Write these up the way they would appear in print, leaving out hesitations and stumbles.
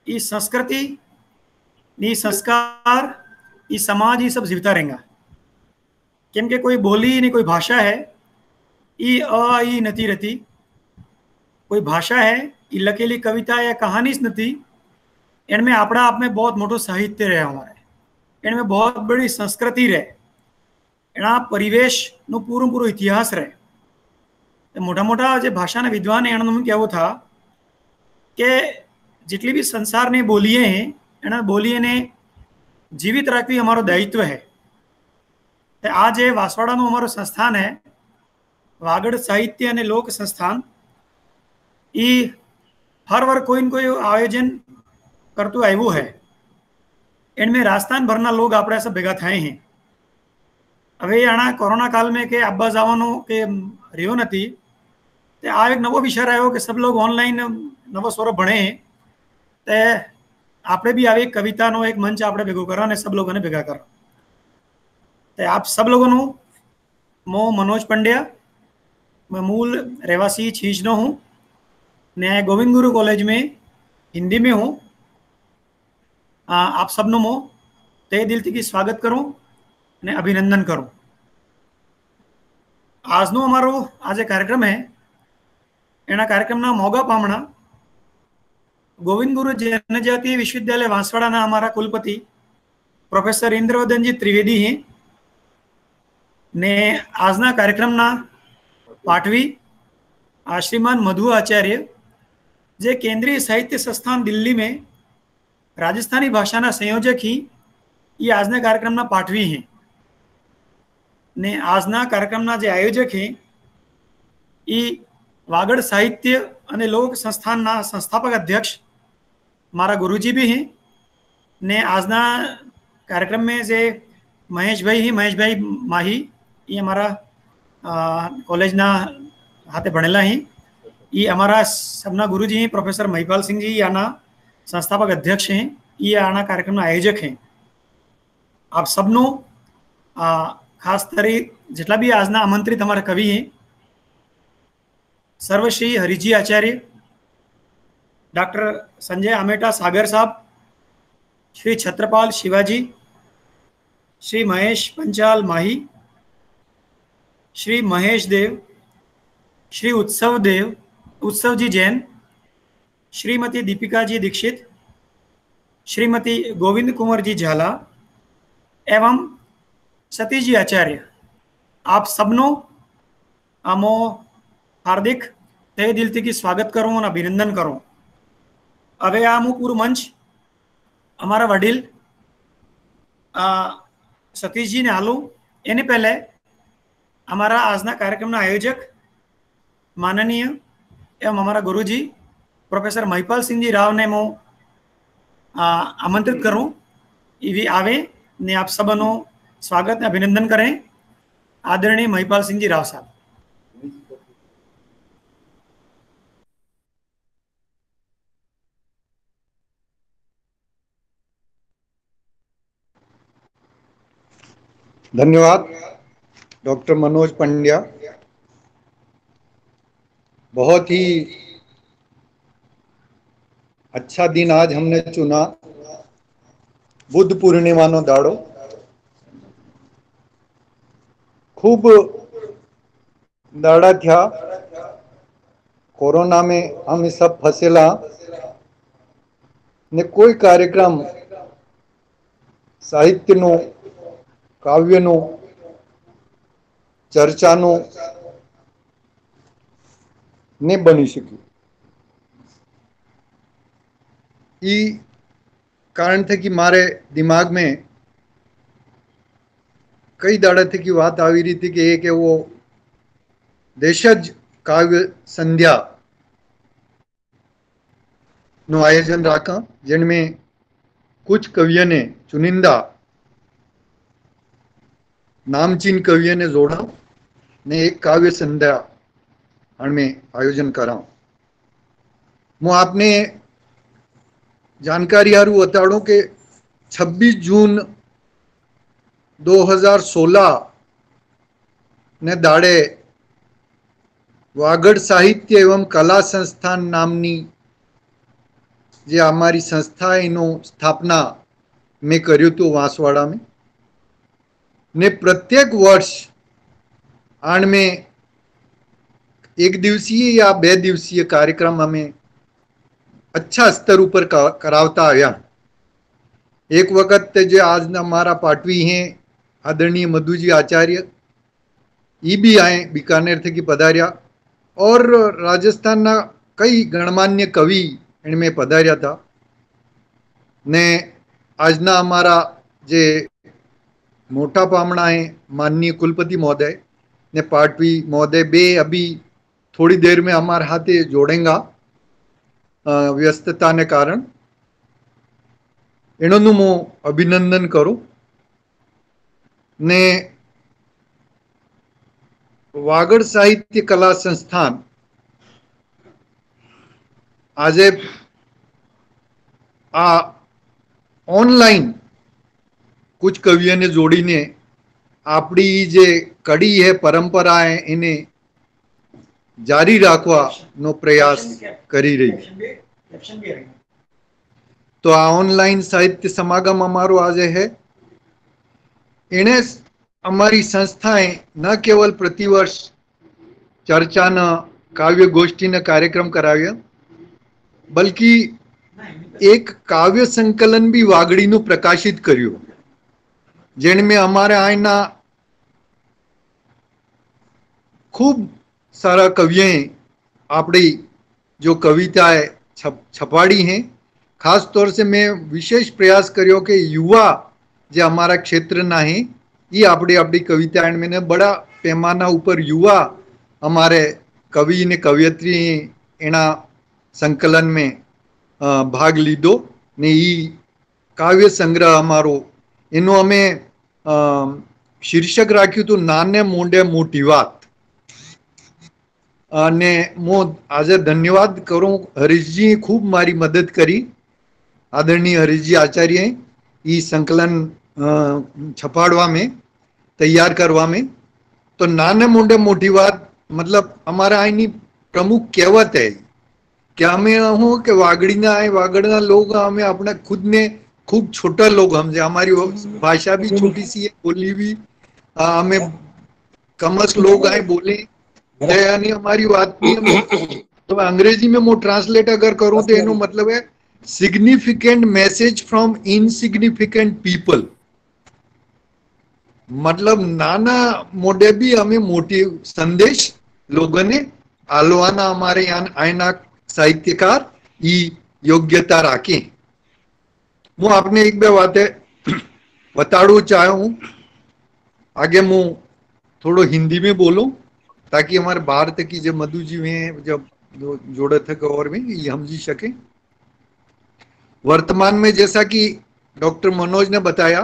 ई संस्कृति, ई संस्कार, ई समाज, ई सब जीवता रहेगा। केम के कोई बोली नहीं, कोई भाषा है ई ई नती रहती, कोई भाषा है ई लखेली कविता या कहानी ज नती, इनमें आपड़ा आप में बहुत मोटो साहित्य रहे हमारे, इनमें बहुत बड़ी संस्कृति रहे, एना परिवेश नो पूरो पूरो इतिहास रहे। तो मोटा मोटा जो भाषा ना विद्वान है एना कहो था कि जितनी भी संसार ने बोलिए हैं एना बोलिए ने जीवित रखवी हमारो दायित्व है। तो आज ये वासवाड़ा नो हमारो संस्थान है वागड़ साहित्य અને लोक संस्थान, ई हर वर्ष कोई न कोई आयोजन करतु आयु है। इनमें राजस्थान भरना लोग आपणे सब भेगा थाय हैं। हवे आना कोरोना काल में के आब्बा जावानो के रियो नथी, ते आ एक नवो विषय रह्यो कि सब लोग ऑनलाइन नवो स्वरूप भणे हैं। ते आपणे भी आवे कवितानो एक मंच आपणे भेगो करा ने सब लोगों ने भेगा करा। ते आप सब लोगों नो मो मनोज पंड्या, मैं मूल रहवासी छींचनो हूँ ने गोविंद गुरु कॉलेज में हिंदी में हूँ। आप सबनो मो ते दिल थी स्वागत करूँ ने अभिनंदन करूँ। आजनो अमारो आज कार्यक्रम है एना कार्यक्रमना मोगा पामणा गोविंद गुरु जनजातीय विश्वविद्यालय वांसवाड़ा हमारा कुलपति प्रोफेसर इंद्रवदन जी त्रिवेदी हैं ने आजना कार्यक्रमना पाठवी श्रीमान मधु आचार्य जे केंद्रीय साहित्य संस्थान दिल्ली में राजस्थानी भाषा संयोजक ही ये आजना कार्यक्रमना पाठवी हैं ने आजना कार्यक्रमना जे आयोजक हैं ये वागड़ साहित्य અને लोक संस्थान संस्थापक अध्यक्ष मारा गुरुजी भी हैं ने आजना कार्यक्रम में जे महेश भाई माही ये हमारा कॉलेज ना हाथे भणेला हैं। ये हमारा सबना गुरुजी हैं प्रोफेसर महिपाल सिंह जी आना संस्थापक अध्यक्ष हैं, ये आना कार्यक्रम आयोजक हैं। आप सबनो खास तरी जितना भी आजना आमंत्रित हमारे कवि हैं सर्वश्री हरिजी आचार्य, डॉक्टर संजय आमेटा सागर साहब, श्री छत्रपाल शिवाजी, श्री महेश पंचाल माही, श्री महेश देव, श्री उत्सव जी जैन, श्रीमती दीपिका जी दीक्षित, श्रीमती गोविंद कुंवर जी झाला एवं सतीश जी आचार्य, आप सबनो आमो हार्दिक तहे दिल थी स्वागत करूँ और अभिनंदन करूँ। हवे आमू पूरु मंच अमारा वडील सतीश जी ने हालू एने पहले हमारा आजना कार्यक्रम आयोजक माननीय एवं हमारा गुरुजी प्रोफेसर महिपाल सिंह जी राव ने मो आमंत्रित करूँ इवी आवे ने आप सबनो स्वागत ने अभिनंदन करें। आदरणीय महिपाल सिंह जी राव साहब। धन्यवाद डॉक्टर मनोज पंड्या। बहुत ही अच्छा दिन आज हमने चुना, बुद्ध पूर्णिमा नो दाड़ो। खूब दाड़ा थया, कोरोना में हम सब फसेला ने कोई कार्यक्रम साहित्य नो, काव्य नो, चर्चा नो ने बनी शक्यु। ई कारण थे कि मारे दिमाग में कई दाड़ा थे की बात आ रही थी कि एक वो देशज काव्य संध्या नो आयोजन राखा, जिनमें कुछ कवियों ने चुनिंदा नामचीन कवियों ने जोड़ा ने एक काव्य संध्या में आयोजन करा। मैं आपने जानकारी हारू बताड़ू के 26 जून 2016 ने दाड़े वागड़ साहित्य एवं कला संस्थान नामनी જે અમારી સંસ્થા એનો સ્થાપના મેં કર્યું હતું વાંસવાડામાં ને પ્રત્યેક વર્ષ આણ મેં એક દિવસીય या 2 દિવસીય कार्यक्रम અમે अच्छा स्तर ऊपर करावता आया। एक वक्त जो आज हमारा पाटवी हैं आदरणीय मधुजी आचार्य ये भी आए बीकानेर थे कि पधारिया और राजस्थान ना कई गणमान्य कवि इनमें पधारिया था ने आजना हमारा जे मोटा पामणा है माननीय कुलपति महोदय ने पाटवी महोदय बे अभी थोड़ी देर में हमारे हाथे जोड़ेगा व्यस्तता ने कारण एनोनु मु अभिनंदन करूं ने वागड़ साहित्य कला संस्थान आज आ ऑनलाइन कुछ कवियों ने जोड़ी ने अपनी जे कड़ी है परंपरा है इन्हें जारी राखवा नो प्रयास करी रही। तो आ ऑनलाइन साहित्य समागम अमारो आज है इन्हें हमारी संस्थाएं न केवल प्रतिवर्ष चर्चा न काव्य गोष्ठी न कार्यक्रम कराव्या बल्कि एक काव्य संकलन भी वागड़ी नु प्रकाशित कर्यु जिनमें हमारे आयना खूब सारा कवियों अपनी जो कविताएं छपाड़ी हैं। खास तौर से मैं विशेष प्रयास करियो कि युवा जो हमारा क्षेत्र ना है ये अपनी अपनी कविताएं मैंने बड़ा पैमाना ऊपर युवा हमारे कवि ने कवियत्री एना संकलन में भाग लीधो ने ई काव्य संग्रह अमारो एनो अमे शीर्षक राख्यु तो नाने मोंडे मोटी वात ने मो आज धन्यवाद करूं हरीश जी खूब मारी मदद करी आदरणीय हरीश जी आचार्य ई संकलन छपाड़वा में तैयार करवा में। तो नाने मोंडे मोटी बात मतलब हमारा आईनी प्रमुख कहवत है कि हमें हो कि वागड़ी ना आए वागड़ना लोग हमें अपना खुद ने खूब छोटा लोग हमसे हमारी भाषा भी छोटी सी है बोली भी हमें कमस लोग आए बोले यानी हमारी बात नहीं। तो अंग्रेजी में मैं ट्रांसलेट अगर करूं तो इनो मतलब है significant message from insignificant people मतलब नाना मोडे भी हमें मोटी संदेश लोगों ने आलवाना हमारे यहाँ आयना साहित्यकार ई योग्यता राखी। मैं आपने एक बे बातें बताड़ू चाहे हूं आगे मैं थोड़ो हिंदी में बोलूं ताकि हमारे भारत की जो मधु जी हैं जब जोड़े थे और में ये हम जी सके। वर्तमान में जैसा कि डॉक्टर मनोज ने बताया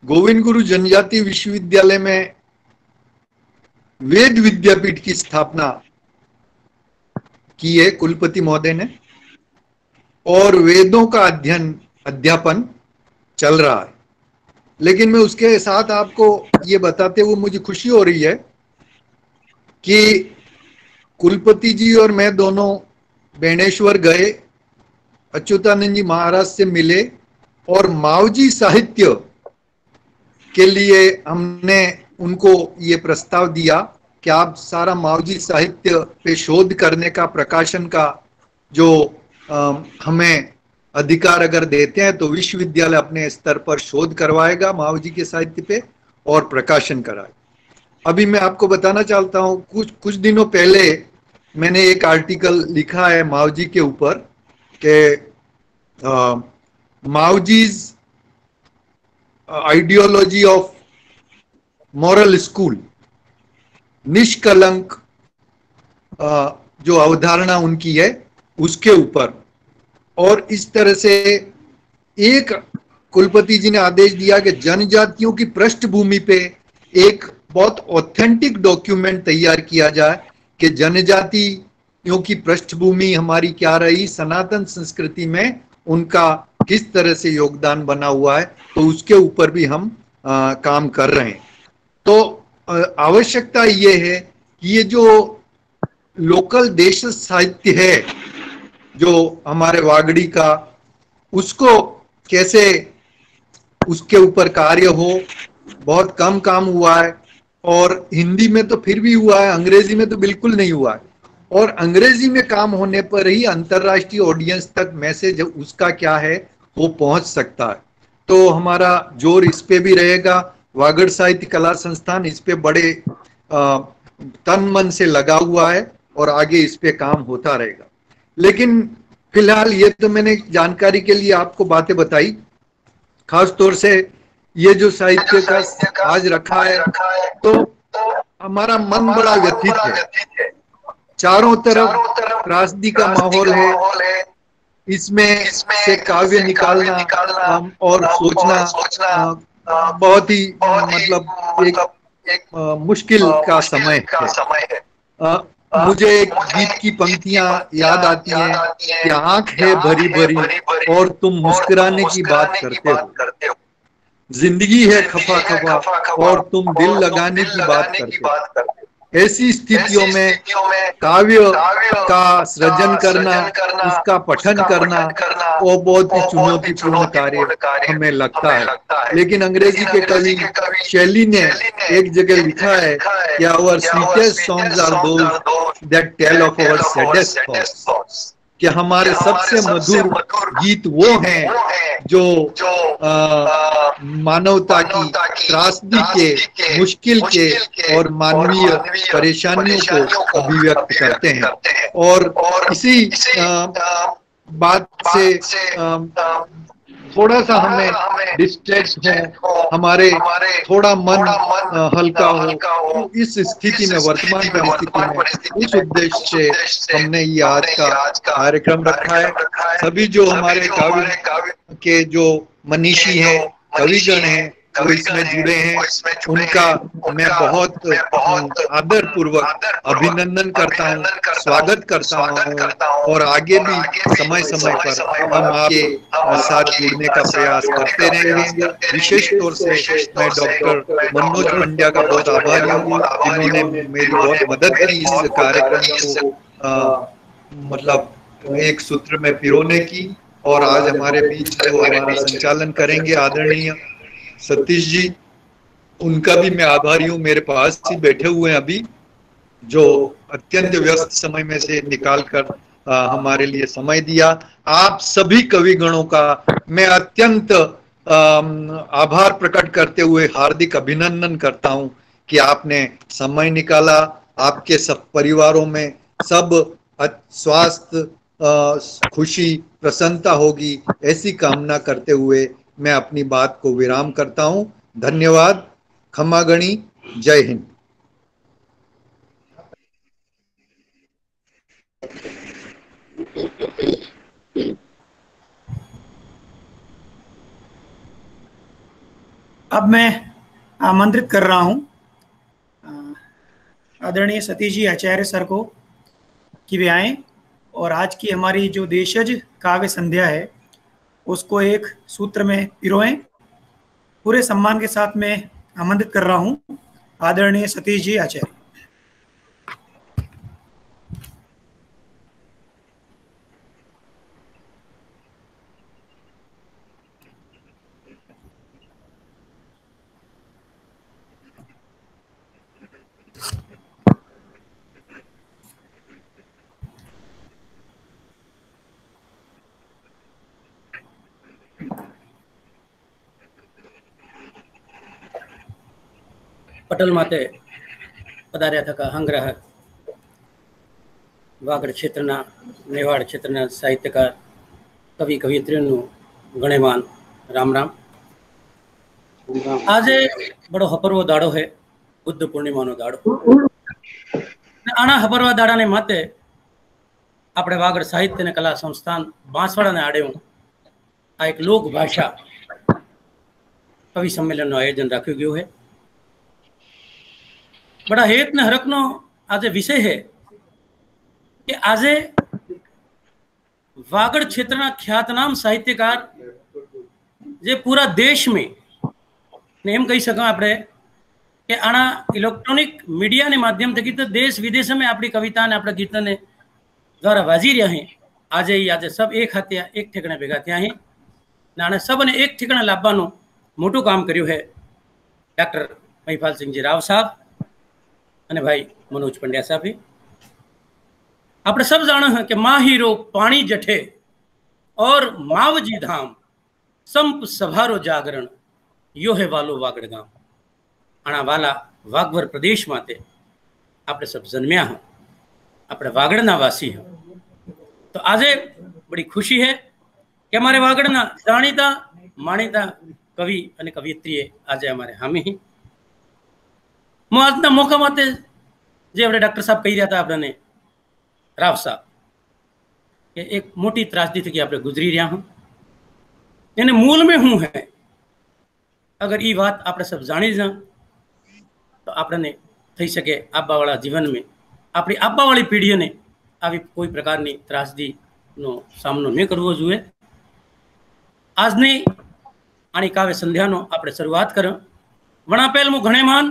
गोविंद गुरु जनजाति विश्वविद्यालय में वेद विद्यापीठ की स्थापना की है कुलपति महोदय ने और वेदों का अध्यापन चल रहा है। लेकिन मैं उसके साथ आपको ये बताते हुए मुझे खुशी हो रही है कि कुलपति जी और मैं दोनों बेणेश्वर गए अच्युतानंद जी महाराज से मिले और मावजी साहित्य के लिए हमने उनको ये प्रस्ताव दिया कि आप सारा मावजी साहित्य पे शोध करने का प्रकाशन का जो हमें अधिकार अगर देते हैं तो विश्वविद्यालय अपने स्तर पर शोध करवाएगा मावजी के साहित्य पे और प्रकाशन कराए। अभी मैं आपको बताना चाहता हूँ कुछ दिनों पहले मैंने एक आर्टिकल लिखा है मावजी के ऊपर कि मावजीज आइडियोलॉजी ऑफ मॉरल स्कूल निष्कलंक जो अवधारणा उनकी है उसके ऊपर। और इस तरह से एक कुलपति जी ने आदेश दिया कि जनजातियों की पृष्ठभूमि पे एक बहुत ऑथेंटिक डॉक्यूमेंट तैयार किया जाए कि जनजातियों की पृष्ठभूमि हमारी क्या रही, सनातन संस्कृति में उनका किस तरह से योगदान बना हुआ है, तो उसके ऊपर भी हम काम कर रहे हैं। तो आवश्यकता ये है कि ये जो लोकल देश साहित्य है जो हमारे वागड़ी का, उसको कैसे उसके ऊपर कार्य हो, बहुत कम काम हुआ है। और हिंदी में तो फिर भी हुआ है, अंग्रेजी में तो बिल्कुल नहीं हुआ है। और अंग्रेजी में काम होने पर ही अंतर्राष्ट्रीय ऑडियंस तक मैसेज उसका क्या है वो पहुंच सकता है। तो हमारा जोर इस पे भी रहेगा। वागड़ साहित्य कला संस्थान इस पे बड़े तन मन से लगा हुआ है और आगे इस पे काम होता रहेगा। लेकिन फिलहाल ये तो मैंने जानकारी के लिए आपको बातें बताई। खास तौर से ये जो साहित्य का आज रखा है, तो हमारा मन बड़ा व्यथित है। चारों तरफ त्रासदी का माहौल है, इसमें से काव्य निकालना और सोचना बहुत ही मतलब एक मुश्किल का समय है। मुझे एक गीत की पंक्तियां याद आती हैं कि आंख है भरी भरी और तुम मुस्कुराने की बात करते हो, जिंदगी है खफा खफा और तुम दिल लगाने की बात करते हो। ऐसी स्थितियों में काव्य का सृजन करना, उसका पठन करना, वो बहुत ही चुनौतीपूर्ण कार्य हमें लगता है। लेकिन अंग्रेजी के कवि शैली ने एक जगह लिखा है कि our sweetest songs are those that tell of our saddest thoughts, कि हमारे सबसे मधुर गीत वो हैं जो मानवता की त्रासदी के, मुश्किल के और मानवीय परेशानियों को अभिव्यक्त करते हैं। और इसी बात से थोड़ा सा हमें डिस्ट्रैक्ट हो, हमारे थोड़ा मन हल्का हो, तो इस स्थिति में, वर्तमान परिस्थिति में, उस उद्देश्य से हमने ये आज का कार्यक्रम रखा है। सभी जो हमारे काव्य के जो मनीषी हैं, कविगण हैं, वो इसमें जुड़े हैं, उनका मैं बहुत आदर पूर्वक अभिनंदन करता हूँ, स्वागत करता हूँ। और आगे भी समय समय पर हम आपके साथ जुड़ने का प्रयास करते रहेंगे। विशेष तौर से मैं डॉक्टर मनोज पंड्या का बहुत आभारी हूँ, जिन्होंने मेरी बहुत मदद की इस कार्यक्रम को मतलब एक सूत्र में पिरोने की। और आज हमारे बीच जो हमारा संचालन करेंगे आदरणीय सतीश जी, उनका भी मैं आभारी हूँ। मेरे पास ही बैठे हुए हैं अभी, जो अत्यंत व्यस्त समय में से निकाल कर हमारे लिए समय दिया। आप सभी कविगणों का मैं अत्यंत आभार प्रकट करते हुए हार्दिक अभिनंदन करता हूं कि आपने समय निकाला। आपके सब परिवारों में सब स्वास्थ्य, खुशी, प्रसन्नता होगी, ऐसी कामना करते हुए मैं अपनी बात को विराम करता हूं। धन्यवाद। खम्मागणी। जय हिंद। अब मैं आमंत्रित कर रहा हूं आदरणीय सतीश जी आचार्य सर को कि वे आएं और आज की हमारी जो देशज काव्य संध्या है उसको एक सूत्र में पिरोएं। पूरे सम्मान के साथ मैं आमंत्रित कर रहा हूं आदरणीय सतीश जी आचार्य। पटल माते पधार्या थका हंग्रह वागड़ क्षेत्रना नेवाड़ क्षेत्रना साहित्यकार कवि कवियत्रीओं गणेमान राम राम। आज बड़ो हपरवो दाड़ो है, बुद्ध पूर्णिमा नो दाड़ो। आना हपरवा दाड़ा ने माते अपने वागड़ साहित्य ने कला संस्थान बांसवाड़ा ने आड़े आ एक लोक भाषा कवि सम्मेलन आयोजन राख्यो गयो है। बड़ा हेत ने हरक नो आज विषय है कि आज वागड़ क्षेत्रना ख्यातनाम साहित्यकार जे पूरा देश में ने एम कही सका आपणे कि आना इलेक्ट्रॉनिक मीडिया ने माध्यम थी तो देश विदेश में अपनी कविता ने अपने गीत ने द्वारा वाजी रहा हैं। આજે सब एक हाथे एक ठेकणे भेगा थया है ने सबने एक ठेकणे लाववानुं मोटुं काम कर्युं है डॉक्टर महिपाल सिंह जी राव साहब अने भाई मनोज पंड्या साहब। आपणे सब जाणो हैं कि माहीरो पाणी जठे और मावजी धाम संप सभारो जागरण यो है वालो वागड़ गाम। आना वाला वागवर प्रदेश माते आपणे सब जन्म्या हैं, आपणे वागड़ना वासी हैं। तो आज बड़ी खुशी है कि अमारे वागड़ना जाणीता माणीता कवि अने कवियत्रीए आज अमारे हामे ही। मैं आजना मौका माते जे अपने डॉक्टर साहब कही रहा था आपने राव साहब कि एक मोटी त्रासदी थी कि आपने गुजरी रहा हूँ एने मूल में हूँ है। अगर ये बात आपने सब जाणी जा तो आपने थी सके आबा वाला जीवन में अपनी आबा वाली पीढ़ी ने આવી कोई प्रकार की त्रासदी नो सामनो नहीं करवो जुए। आजनी आनी काव्य संध्या नो आपणे शुरुआत करो। वणा पहल मु घणे मान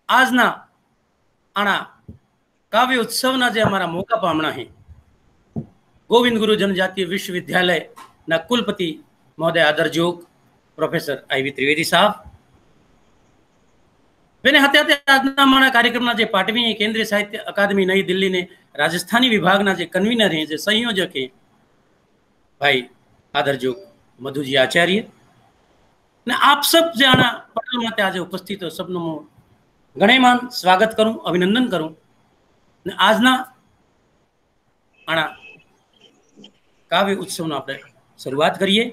आजना आना काव्य उत्सव ना जे हमारा मौका पामना है गोविंद गुरु जनजातीय विश्वविद्यालय ना कुलपति महोदय आदरजोग प्रोफेसर आई.वी. त्रिवेदी साहब वेने हत्या आजना हमारा कार्यक्रम जे पाटवी केंद्रीय साहित्य अकादमी नई दिल्ली ने राजस्थानी विभाग ना जे कन्वीनर हैं जे संयोजक हैं भाई आदरजोग मधु जी आचार्य ने आप सब जे आना पटल माते आज उपस्थित हो सबनो मु घणे मान स्वागत करूं अभिनंदन करूं ने आजना आना काव्य उत्सव आप शुरुआत करिए।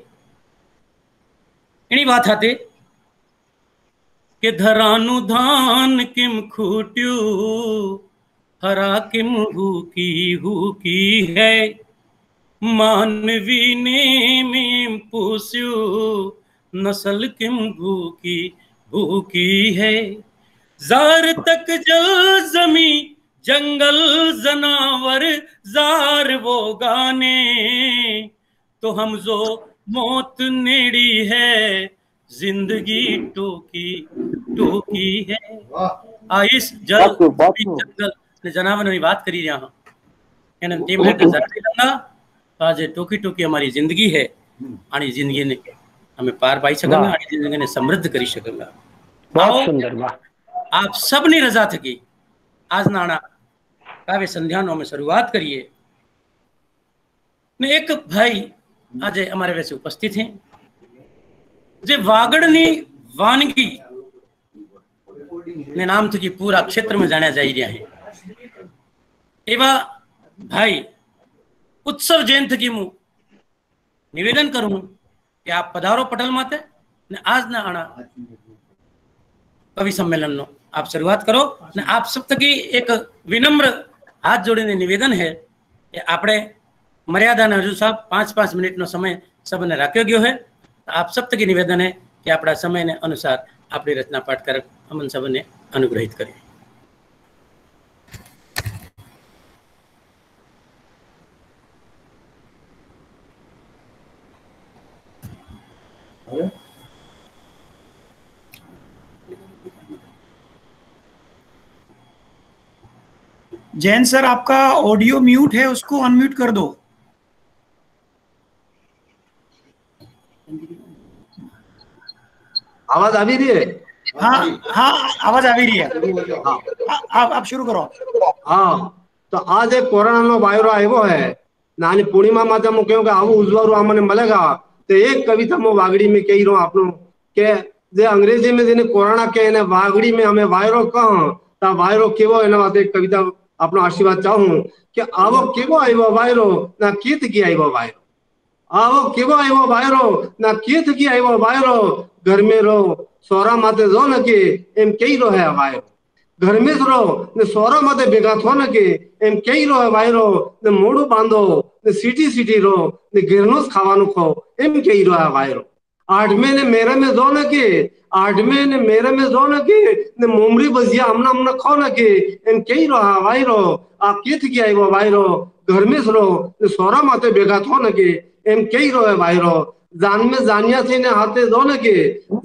एनी बात हाथे के धरानु धान किम खूट्यू हरा किम हुकी है मानवी ने में पूछ्यू नस्ल किम भूकी है जार तक जल जमी जंगल जनावर जार वो गाने तो हम जो मौत नेड़ी है जिंदगी टोकी है। आइस जल जंगल ने जनावर ने बात करी रहा हूं एने टीम है के जरा लंगा आज टोकी टोकी हमारी जिंदगी है आनी जिंदगी ने हमें पार पाई सकंगा आनी जिंदगी ने समृद्ध करी सकंगा। बहुत सुंदर बात आप सब ने रजा थकी आज नाना काव्य संध्या नो में शुरुआत करिए ने एक भाई आज हमारे वैसे उपस्थित हैं जे वागड़नी वानगी ने नाम थकी पूरा क्षेत्र में जाना जा रहा है एवा भाई उत्सव जयंत की मु निवेदन करूं कि आप पधारो पटल माते ने आज ना आना कवि सम्मेलन नो आप शुरुआत करो ने आप सब तक एक विनम्र हाथ जोड़ीने निवेदन है कि आपणे मर्यादा हजू साहब 5-5 मिनिट नो समय सबने राख्यो गयो है। आप सब तक निवेदन है कि अपना समय ने अनुसार अपनी रचना पाठ कर अमन सबने अनुग्रहित करें। जैन सर आपका ऑडियो म्यूट है उसको अनम्यूट कर दो। आवाज आ रही है? हाँ हाँ आवाज आ रही है। आप शुरू करो। हाँ तो आज एक कोरोना नो वायरो आयो है नानी पूर्णिमा माता मु कहूं कि आवो उजवारो आमने मिलेगा तो एक कविता मु वागड़ी में कही रहा आपनो के जे अंग्रेजी में जेने कोरोना के ने वागड़ी में हमें वायरो कह ता वायरो केवो एना वाते एक कविता अपनो आशीर्वाद चाहूं कि आवो केवो आयो वायरो ना कीत की आयो वायरो आवो केवो आयो वायरो ना कीत की आयो वायरो घर में रो सोरा माते जो न के एम कई रो है वायरो घर में रो ने सोरा माते बेगा थो न के एम कई रो है वायरो ने मोड़ू बांधो ने सीटी रो ने गिरनोस खावानु खो एम कई रो है वायरो आठ में ने मेरे में जो न के आठ में ने मेरे में जो न के ने मोमरी बजिया हमना खो न के एम कई रो है वायरो आप कीत की आयो वायरो घर में रो ने सोरा माते बेगा थो न के एम कई रो है वायरो जान में जानिया थी ने हाथे दो न के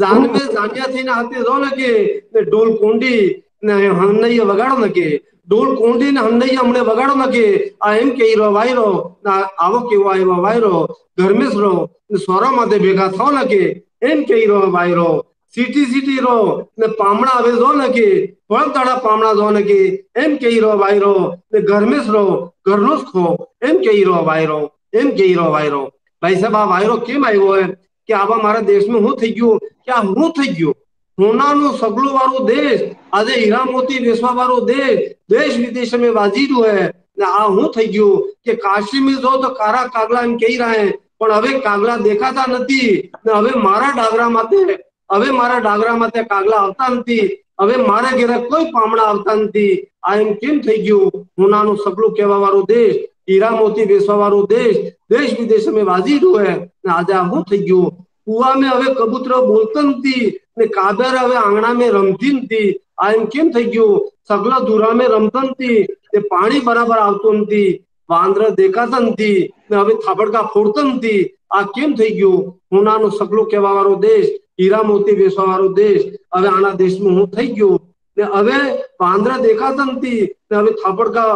जान में जानिया थी ने हाथे दो न के ने डोल कुंडी ने हमने ये वगाड़ो न के ઢોલ કોંડીને હંડૈયા હમણે વગાડો ના કે આ એમ કે હીરો વાયરો ના આવો કેવો આવ્યો વાયરો ઘરમેશ રહો ને સોરા માથે ભેગા થાવ ના કે એમ કે હીરો વાયરો सीटी सीटी रो ने पामड़ा आवे जो न के फळ तड़ा पामड़ा जो न के एम के हीरो वायरो ने घरमेश रो घरनोस खो एम के हीरो वायरो एम के हीरो वायरो भाई साहब आ वायरो केम આવ્યો है कि आवा मारा देश में હું થઈ ગયો क्या હું થઈ ગયો હોનાનું સગલું વાળું દેશ આજે હીરા મોતી વેસવા વાળો દેશ દેશ વિદેશ में વાજીરું है ને આ હું થઈ ગયો કે કાશી में જો તો કારા કાગલા એમ કહી રહ્યા है પણ હવે કાગલા દેખાતા નથી ને હવે મારા ડાગરા માથે હવે મારા ડાગરા માથે કાગલા આવતા નથી હવે મારા ઘરે કોઈ પામણા આવતા નથી આ એમ કેમ થઈ ગયું હોનાનું સગલું કહેવા વાળું દેશ હીરા મોતી વેસવા વાળું દેશ દેશ વિદેશ में વાજીરું है ને આજે આ હું થઈ ગયું કુવા में હવે કબૂતરો બોલતા નથી ને કાબર હવે આંગણા में રમતી નથી આ એમ કેમ થઈ ગયું સગલા દુરા में રમતા નથી તે પાણી બરાબર આવતું નથી વાંદરા દેખાતા નથી ને હવે થાબડકા ફોડતા નથી આ કેમ થઈ ગયું હોનાનું સગલું કહેવા વાળો દેશ हीरा मोती वेसवा वाळो देश હવે આના દેશમાં હું થઈ ગયો ને હવે વાંદરા દેખાતા નથી ને હવે થાપડકા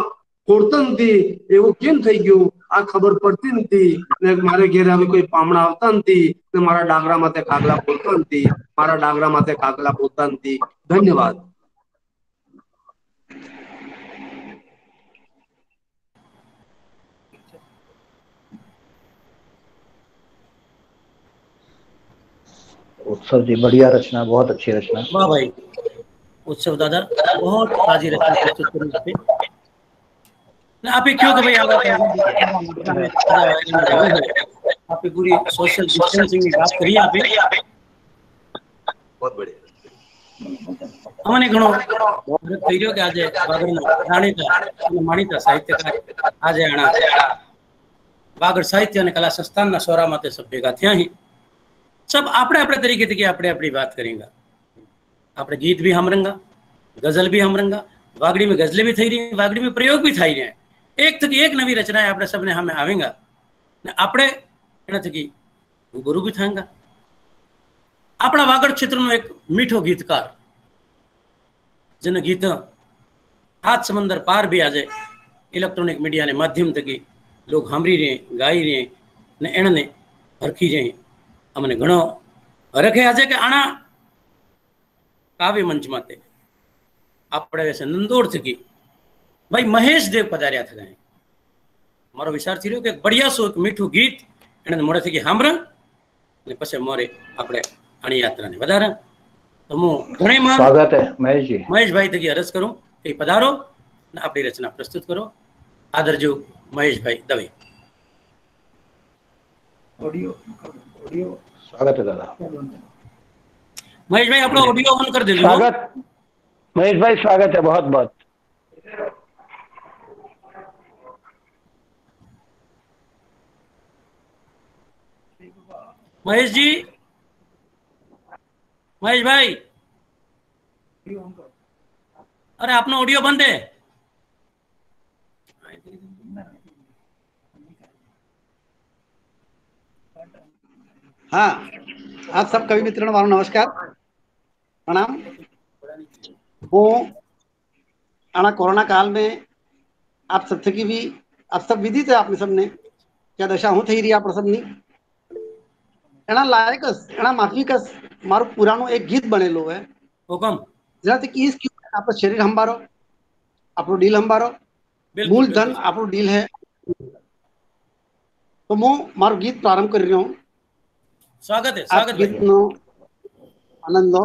ફોડતા નથી એવું કેમ થઈ ગયું આ ખબર પડતી નથી ને મારે ઘેરે હવે કોઈ પામણા આવતા નથી ને મારા ડાગરા માથે કાગલા બોલતા નથી મારા ડાગરા માથે કાગલા બોલતા નથી ધન્યવાદ उत्सव जी बढ़िया रचना बहुत अच्छी रचना वाह भाई उत्सव दादा बहुत ताजी रचना प्रस्तुत करी इस पे आप क्यों कि भाई आप पूरी सोशल डिस्टेंसिंग की बात करी आप बहुत बढ़िया हमने घणो થઈ રહ્યો કે આજે વાગડના જાણીતા અને માણીતા સાહિત્યકાર આજે આણા વાગડ સાહિત્ય અને કલા સંસ્થાનના સોરા માથે સબ ભેગા થયા હી सब अपने अपने तरीके से अपने अपनी बात करेंगे अपने गीत भी हम रंगा गजल भी हम रंगा वागड़ी में गजलें भी थी रही वागड़ी में प्रयोग भी थी रहे एक थकी एक नवी रचनाएं अपने सबने हमें आवेगा ने अपने एना थकी गुरु भी थाएगा अपना वागड़ क्षेत्र में एक मीठो गीतकार जिन गीत हाथ समंदर पार भी आज इलेक्ट्रॉनिक मीडिया ने माध्यम थकी लोग सांभળી रहे गाई रहे ने एने हरखी रहे अमने घणो हरखे आजे के आना काव्य मंच माते आपणे वैसे नंदोड़ थकी भाई महेश देव पधार्या था मारो विचार थी कि बढ़िया सो एक मीठू गीत एने मोड़े थी सांभळ ने पछे मोरे आपणे आनी यात्रा ने वधारा तो मु घणे मान स्वागत है महेश जी महेश भाई थकी अरज करूं कि पधारो ने आपणी रचना प्रस्तुत करो आदर जो महेश भाई दवे ऑडियो ऑडियो स्वागत है दादा महेश भाई अपना ऑडियो ऑन कर दे स्वागत महेश भाई स्वागत है बहुत बहुत महेश जी महेश भाई अरे अपना ऑडियो बंद है हाँ आप सब कवि मित्रों मारो नमस्कार प्रणाम हूँ आना कोरोना काल में आप सब थकी भी आप सब विदित है आपने सबने क्या दशा हूँ थी रही आप सबनी एना लायकस एना माफिकस मारो पुरानो एक गीत बनेलो है हुकम जरा तक इस क्यों आप शरीर हंबारो आपरो डील हंबारो मूल धन आपरो डील है तो मैं मारो गीत प्रारंभ कर रही हूँ स्वागत है गीत नो आनंद लो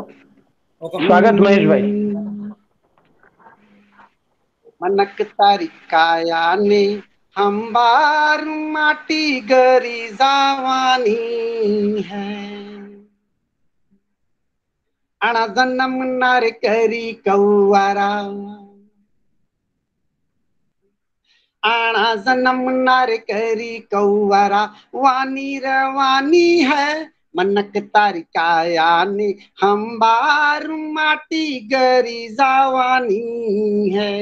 स्वागत महेश भाई मनक तारी काया ने हंबार माटी गरी जावानी है अणा जन्म नार करी कौवारा आना जन्म नार करी कौवारा वानी रवानी है मनक तारी काया ने हंबार माटी गरी जावानी है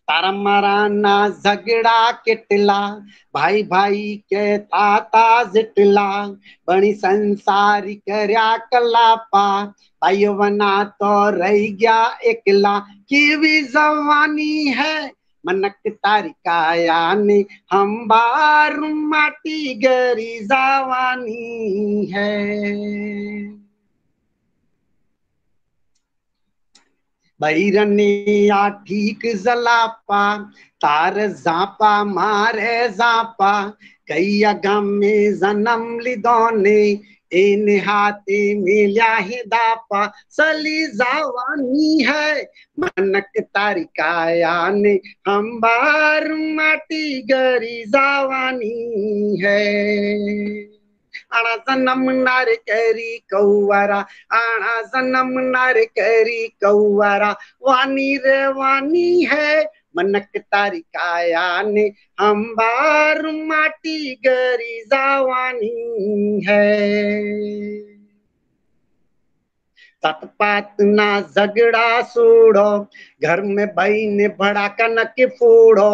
तारा मारा ना झगड़ा किटला भाई भाई के ताता जिटला बणी संसारी करया कलापा भाई वना तो रह गया एकला की जवानी है मनक तारी काया ने हम बार माटी गरी जवानी है। बैरनिया ठीक जलापा तार जापा मारे जापा कई अगम में जन्म लिदोने इन हाथे मिल्या ही दापा सली जवानी है मनक तारी काया ने हम बार माटी गरी जवानी है। आना जन्म नार करी कौवारा आना जन्म नार करी कौवारा वानी रे वानी है मनक तारी काया ने हम बार माटी गरी जवानी है। तत्पात ना झगड़ा सोड़ो घर में भाई ने बड़ा कनक फोड़ो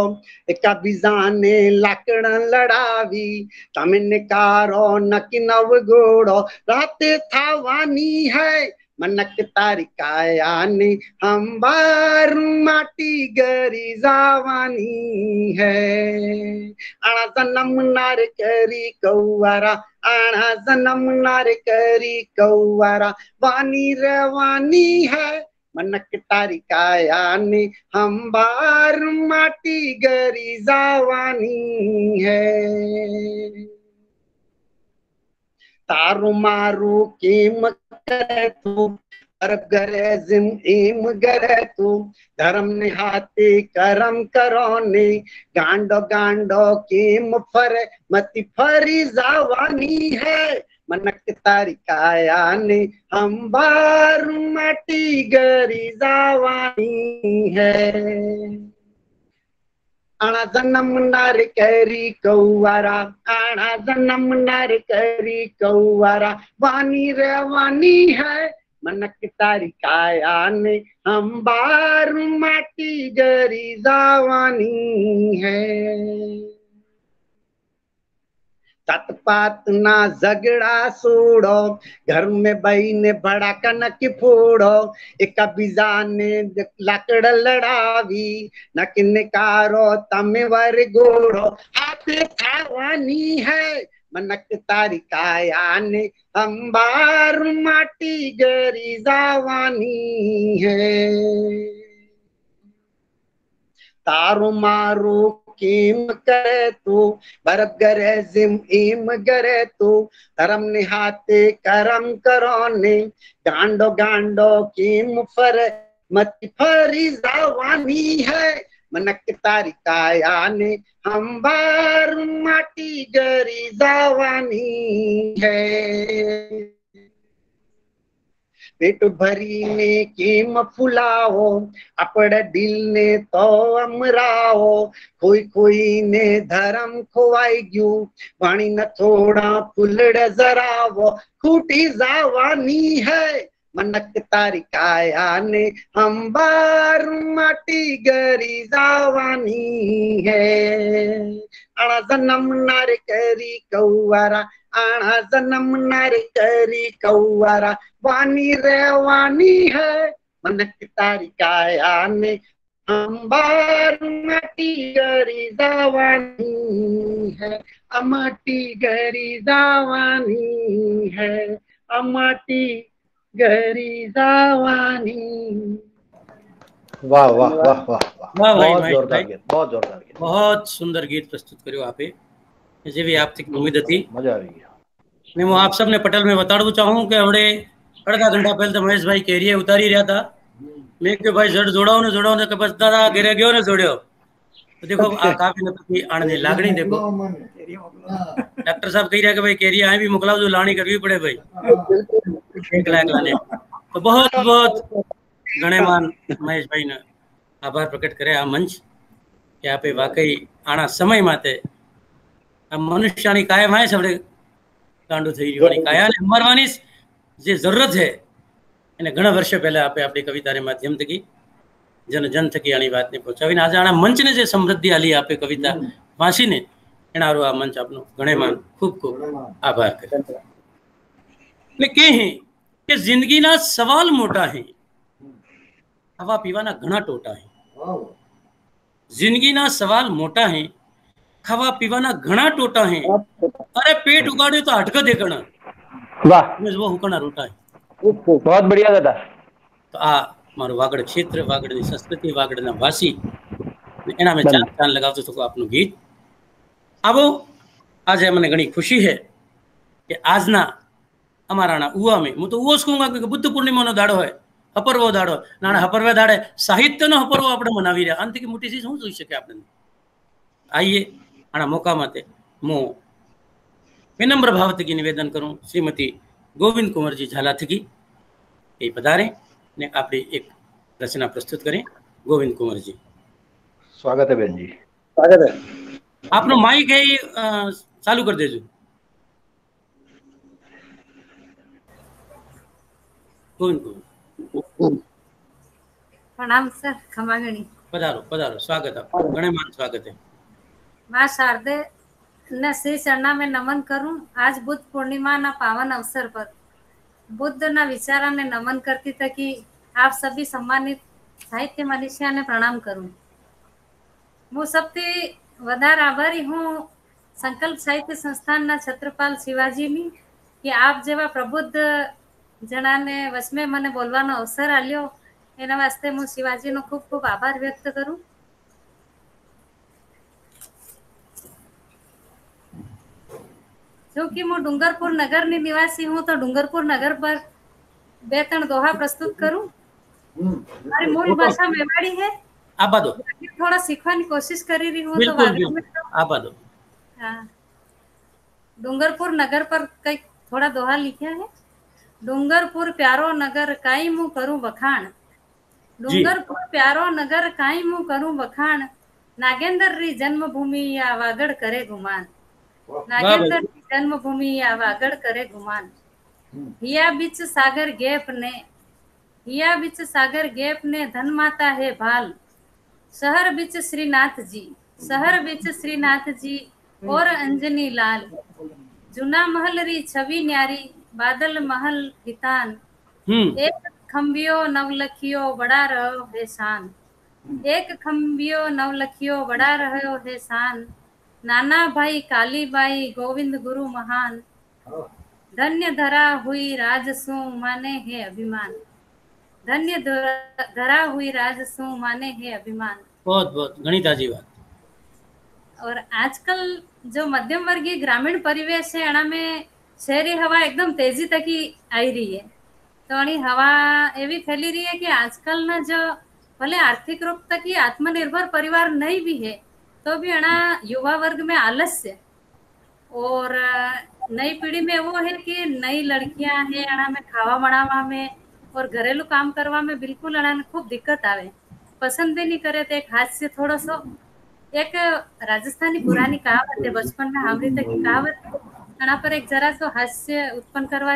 कभी जाने लाकड़ लड़ावी तमिन कारो नकी नव गोड़ो राते था वानी है मनक तारी काया ने हम बार माटी गरी जवानी है। आना जन्म नार करी कौवारा आना जन्म नार करी कौवारा वानी रे वानी है मनक तारी काया ने हम बार माटी गरी जवानी है। तारू मारू केम करे तू अरब गरे जिम एम गरे तू धर्म निहाते करम करोने गांडो गांडो केम फर मति फरी जवानी है मनक तारी काया ने हम बार माटी गरी जवानी है। आना जन्म नार करी कौवारा आना जन्म नार करी कौवारा वानी रे वानी है मनक तारी काया ने हम बार माटी गरी जवानी है। तत्पात ना झगड़ा सोड़ो घर में भाई ने बड़ा कनक फोड़ो एक बीजा ने लाकड़ लड़ावी न किन्कारो तमे वर गोड़ो हाथ थावानी है मनक तारी काया ने हम बार माटी गरी जवानी है। तारू मारू केम करे तू बरब गरे जिम एम गरे तू धर्म निहाते करम करोने गांडो गांडो केम फर मति फरी जवानी है मनक तारी काया ने हम बार माटी गरी जवानी है। पेट भरी ने केम फुलाओ अपड़ दिल ने तो अमराओ कोई कोई ने धर्म खोवाई गयू वाणी न थोड़ा फुलड़ जरावो खूटी जवानी है मनक तारी काया ने हम बार माटी गरी जवानी है। आना जन्म नार करी कौवारा आना जन्म नार करी कौवारा वानी रे वानी है मनक तारी काया ने हम बार माटी गरी जवानी है। अमाटी गरी जवानी है अमाटी गरी जवानी। वाह वाह वाह वाह वाह भाई बहुत जोरदार गीत बहुत जोरदार गीत बहुत सुंदर गीत प्रस्तुत કર્યો આપે જેવી આપથી ઉમ્મીદ હતી मजा આવી गया। मैं હું આપ सबने पटल में बताड़ू चाहूँ कि हमने आधा घंटा पहले तो महेश भाई केरिया उतारी रहा था मैं कि भाई जड़ जोड़ाओ ने कि बस दादा घेरे गयो ने जोड़ियो तो देखो आ काफी न प्रति आने लागणी देखो डॉक्टर साहब कह रहा कि भाई केरिया भी मोकलाओ जो लाणी करवी पड़े भाई एकला ने तो बहुत बहुत गणेमान महेश भाई ने आभार प्रकट करे आ मंच कि आपे वाकई आना समय माते मनुष्यानी कायम है सबने गांडू थई रही काया मरवानी जे जरूरत है એને ઘણા વર્ષો પહેલા આપે આપણી કવિતાને માધ્યમ થકી જન જન થકી આની વાતને પહોંચાવીને આજે આના મંચને જે સમૃદ્ધિ આલી આપે કવિતા વાંચીને એના હારું આ મંચ આપનો ઘણેમાન ખૂબ ખૂબ આભાર કરે એટલે કે જિંદગીના સવાલ મોટા હે, ખાવા પીવાના ઘણા ટોટા હે. જિંદગીના સવાલ મોટા હે, ખાવા પીવાના ઘણા ટોટા હે. અરે पेट उगाड़े तो हटक देखना, वाह वो हुकना रोटा है. बहुत बढ़िया दादा. तो आ मारो वागड़ क्षेत्र, वागड़ संस्कृति, वागड़ वासी एना में चार चांद लगावतो तो आपनु गीत आवो. आज मैंने घनी खुशी है कि आजना अमाराना उवा में हूँ तो उवो ज कहूँगा कि बुद्ध पूर्णिमा दाड़ो है, हपरवो दाड़ो ना हपरवे दाड़े साहित्य नो हपरवो आपणे मनावी रह्या. अंत की मोटी चीज शू जोई शके आपणे. आइए आना मौका माटे मो विनम्र भाव थकी निवेदन करूँ श्रीमती गोविंद कुंवर जी झाला थकी ये पधारे ने आपणी एक रचना प्रस्तुत करें. गोविंद कुंवर जी स्वागत है बहन जी. स्वागत है. आपनो माइक है चालू कर देजो. गोविंद कुंवर प्रणाम सर. खमागणी पधारो पधारो. स्वागत आपका, घणे मान स्वागत है. मां शारदे ने श्री चरणा में नमन करूं. आज बुद्ध पूर्णिमा ना पावन अवसर पर बुद्ध ना विचारा ने नमन करती था कि आप सभी सम्मानित साहित्य मनीषिया ने प्रणाम करूं. હું સૌથી વધારે આભારી હું સંકલ્પ સાહિત્ય સંસ્થાનના છત્રપાલ શિવાજીની કે આપ જેવા પ્રબુદ્ધ જણાને વચમે મને બોલવાનો અવસર આલ્યો એના વાસ્તે હું શિવાજીનો ખૂબ ખૂબ આભાર વ્યક્ત કરું. क्योंकि मैं डूंगरपुर नगर ની નિવાસી हूँ तो डूंगरपुर नगर पर બે ત્રણ દોહા પ્રસ્તુત કરું. મારી મૂળ ભાષા મેવાડી है. आबा दो. थोड़ा सीखने की कोशिश करी रही हूँ तो आबा दो. हाँ, डूंगरपुर नगर पर कई थोड़ा दोहा लिखा है. डूंगरपुर प्यारो नगर काई मुँह करूँ बखान. डूंगरपुर प्यारो नगर काई मुँह करूँ बखान. नागेंद्र री जन्मभूमि या वागड़ करे गुमान. नागेंद्र री जन्मभूमि या वागड़ करे गुमान. हिया बिच सागर गेप ने, हिया बिच सागर गेप ने धन माता है भाल. शहर बिच श्रीनाथ जी, शहर बिच श्रीनाथ जी और अंजनी लाल. जूना महल री छवि न्यारी बादल महल हितान. एक खंबियो नवलखियो बड़ा रहो है शान. एक खंबियो नवलखियो बड़ा रहो है शान. नाना भाई काली बाई गोविंद गुरु महान. धन्य धरा हुई राजसू माने है अभिमान. धन्य धरा हुई राजसू माने है अभिमान. बहुत बहुत घनी ताजी बात. और आजकल जो मध्यम वर्गीय ग्रामीण परिवेश है एना में शहरी हवा एकदम तेजी तक ही आई रही है. तो अणी हवा एवी फैली रही है कि आजकल ना जो भले आर्थिक रूप तक ही आत्मनिर्भर परिवार नहीं भी है तो भी अणा युवा वर्ग में आलस्य और नई पीढ़ी में वो है कि नई लड़कियां हैं अणा में खावा बनावा में और घरेलू काम करवा में बिल्कुल अणा खूब दिक्कत आवे. पसंद भी नहीं करे. तो एक हास्य थोड़ो सो एक राजस्थानी पुरानी कहावत है, बचपन में सांभळी तक की कहावत अणा पर एक जरा सो हास्य उत्पन्न करवा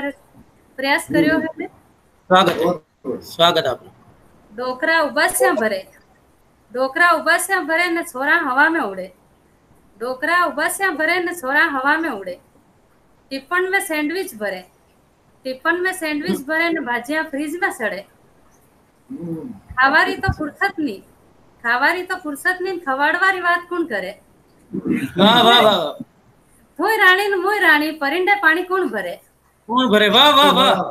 प्रयास कर्यो है. स्वागत है. स्वागत आपको. डोकरा उबास्या भरे, डोकरा उबास्या भरे ने छोरा हवा में उड़े. डोकरा उबास्या भरे ने छोरा हवा में उड़े. टिप्पण में सैंडविच भरे, टिप्पण में सैंडविच भरे ने भाजिया फ्रीज में सड़े. खावारी तो फुर्सत नहीं, खावारी तो फुर्सत नहीं, खवाड़वारी बात कौन करे. वाह वाह वाह. थोई राणी ने मोई राणी परिंडे पानी कौन भरे. कौन भरे. वाह वाह वाह.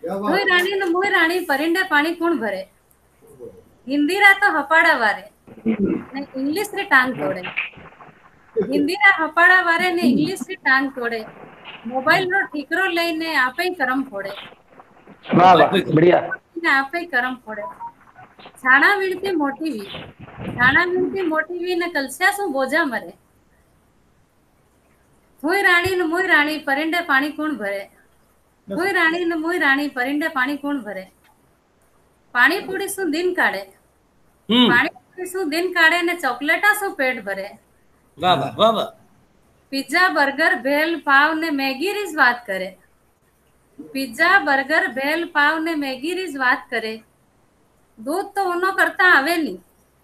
थोई राणी ने मोई राणी परिंडे पानी कौन भरे. हिंदीरा तो हपाड़ा वारे ने इंग्लिश री टांग तोड़े. हिंदीरा हपाड़ा वारे ने इंग्लिश री टांग तोड़े. मोबाइल रो ठीकरो लईने आपे ही करम फोड़े. वाह वाह बढ़िया. आपे ही करम फोड़े. छाणा वीणती मोटी वी, छाणा वीणती मोटी वी ने कलस्या सु बोजा मरे. थोई राणी ने मोई राणी परिंडे पानी कौन भरे. थोई राणी ने मोई राणी परिंडे पानी कौन भरे. पानी पूरी सु दिन काढ़े, पानी पूरी सु दिन काढ़े ने चॉकलेटा सु पेट भरे. वाह वाह वाह वाह. पिज्जा बर्गर भेल पाव ने मैगी रीज बात करे. पिज्जा बर्गर भेल पाव ने मैगी रीज बात करे. दूध तो उनो करता आवे नहीं,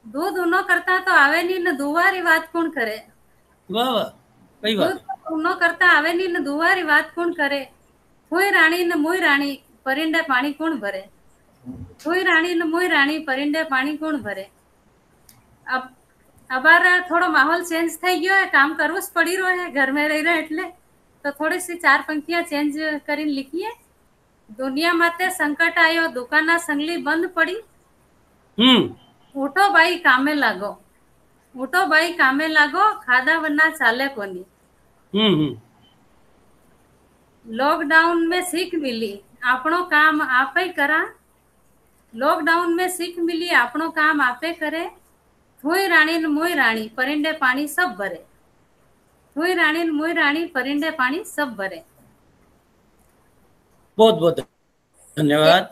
दूध उनो करता तो आवे नहीं ने दुवारी बात कौन करे। वाह वाह, कई बात दूध तो उनो करता आवे नहीं ने दुवारी बात कौन करे। हुई राणी ने मुई राणी परिंडे पानी कौन भरे। हुई राणी ने मुई राणी परिंडे पानी कौन भरे। अब अबार थोड़ो माहौल चेंज થઈ ગયો है, काम करवो ज पड़ी रो है, घर में रही रहे એટલે तो थोड़ी सी 4 पंक्तियां चेंज કરીને लिखिए। दुनिया माते संकट आयो, दुकाना संगली बंद पड़ी। उठो भाई कामे लागो, उठो भाई कामे लागो, खादा वरना चाले कोनी। लॉकडाउन में सीख मिली, आपनो काम आपे ही करा। लॉकडाउन में सीख मिली, आपनो काम आपे करे। थुई राणी न मुई राणी परिंडे पानी सब भरे। थुई राणी न मुई राणी परिंडे पानी सब भरे। बहुत बहुत धन्यवाद।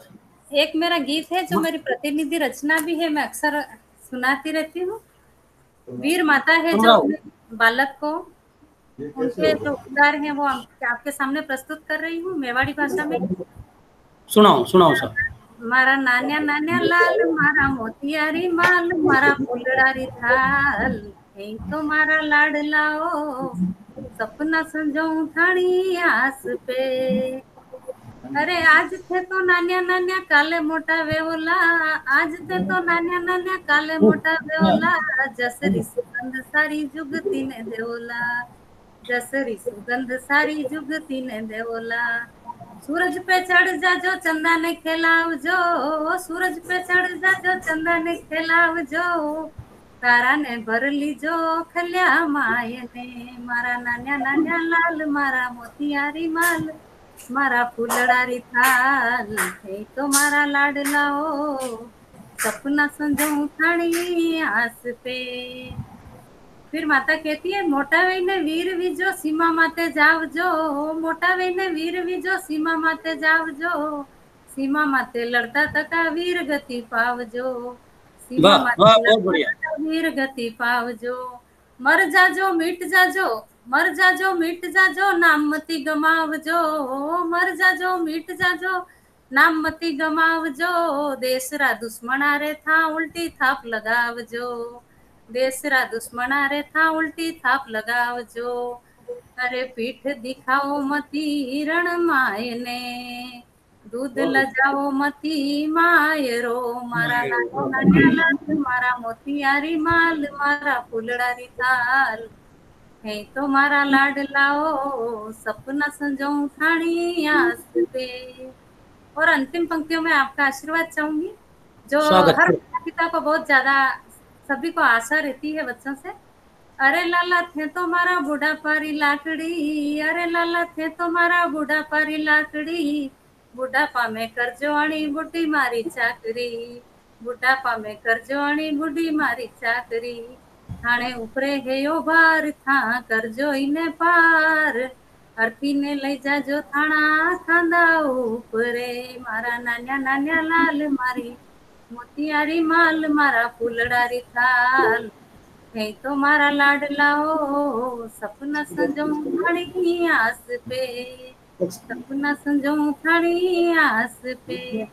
एक मेरा गीत है जो मेरी प्रतिनिधि रचना भी है, मैं अक्सर सुनाती रहती हूँ। वीर माता है जो बालक को, उनके जो उद्गार हैं वो आपके सामने प्रस्तुत कर रही हूँ मेवाड़ी भाषा में। सुनाओ सुनाओ सर। मारा नान्या नान्या लाल, मारा मोतियारी माल, मारा फुलड़ारी थाल, यही तो मारा लाड लाओ, सपना संजो थानी आस पे। अरे आज थे तो नान्या नान्या काले मोटा वेवला, आज थे तो नान्या नान्या काले मोटा वेवला, जसरी सुगंध सारी जुगती ने देवला, जसरी सुगंध सारी जुगती ने देवला। सूरज पे चढ़ जाजो चंदा ने खिलावजो, सूरज पे चढ़ जाजो चंदा ने खिलावजो, तारा ने भर लीजो खल्या माय ने। मारा नान्या नान्या लाल, मारा मोतियारी माल, मारा फूलड़ारी थाल, हे तो मारा लाड लाओ, सपना संजो थानी आस पे। फिर माता कहती है, मोटा वहीने वीर विजो सीमा माते जावजो, मोटा वहीने वीर विजो सीमा माते जावजो, सीमा माते लड़ता तका वीर गति पावजो, सीमा माते लड़ता वीर गति पावजो। मर जाजो मिट जाजो, मर जाजो मिट जाजो, नाम मती गमावजो, मर जाजो मिट जाजो, नाम मती गमावजो, देशरा दुश्मना रे था उल्टी थाप लगावजो, देशरा दुश्मना रे था उल्टी थाप लगावजो। अरे पीठ दिखाओ मती रण माय ने, दूध लजाओ मती माय रो, मारा नान्या लाल, मारा मोतियारी माल, मारा फुलड़ारी थाल, है तो मारा लाड लाओ, सपना संजो थानी आस पे। और अंतिम पंक्तियों में आपका आशीर्वाद चाहूंगी, जो हर पिता को बहुत ज्यादा सभी को आशा रहती है बच्चों से। अरे लाला थे तो मारा बूढ़ा पारी लाकड़ी, अरे लाला थे तो मारा बूढ़ा पारी लाकड़ी, बुढ़ापा में करजो आनी बूढ़ी मारी चाकरी, बुढ़ापा में करजो आनी बूढ़ी मारी चाकरी, थाने उपरे है यो बार था करजो इने पार, अर्थी ने लई जाजो थाना खांदा उपरे। मारा नान्या नान्या लाल, मारी मोतियारी माल, मारा फूलड़ारी थाल, है तो मारा लाड लाओ, सपना संजो थानी आस पे, सपना संजो थानी आस पे।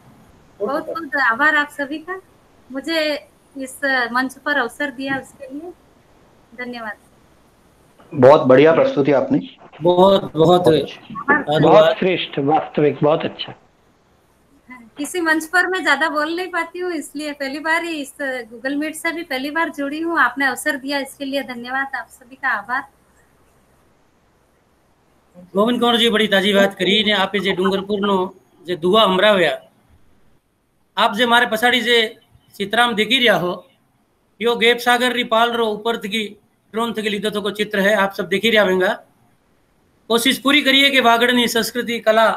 बहुत बहुत आभार आप सभी का, मुझे इस मंच पर अवसर दिया उसके लिए धन्यवाद। बहुत बढ़िया प्रस्तुति आपने, बहुत बहुत बहुत श्रेष्ठ, वास्तविक बहुत अच्छा। किसी मंच पर मैं ज्यादा बोल नहीं पाती हूँ, इसलिए पहली बार ही इस गूगल मीट से भी पहली बार जुड़ी हूँ, आपने अवसर दिया इसके लिए धन्यवाद, आप सभी का आभार। गोविंद कौर जी बड़ी ताजी बात करी ने, आपे जे डूंगरपुर नो जे दुआ हमराव्या, आप जे मारे पछाड़ी जे सीताराम देखी रहा हो, यो गेप सागर री पाल रो ऊपर थकी ड्रोन थकी लीधो तो को चित्र है, आप सब देखी रहा होंगे। कोशिश पूरी करिए कि वागड़नी संस्कृति कला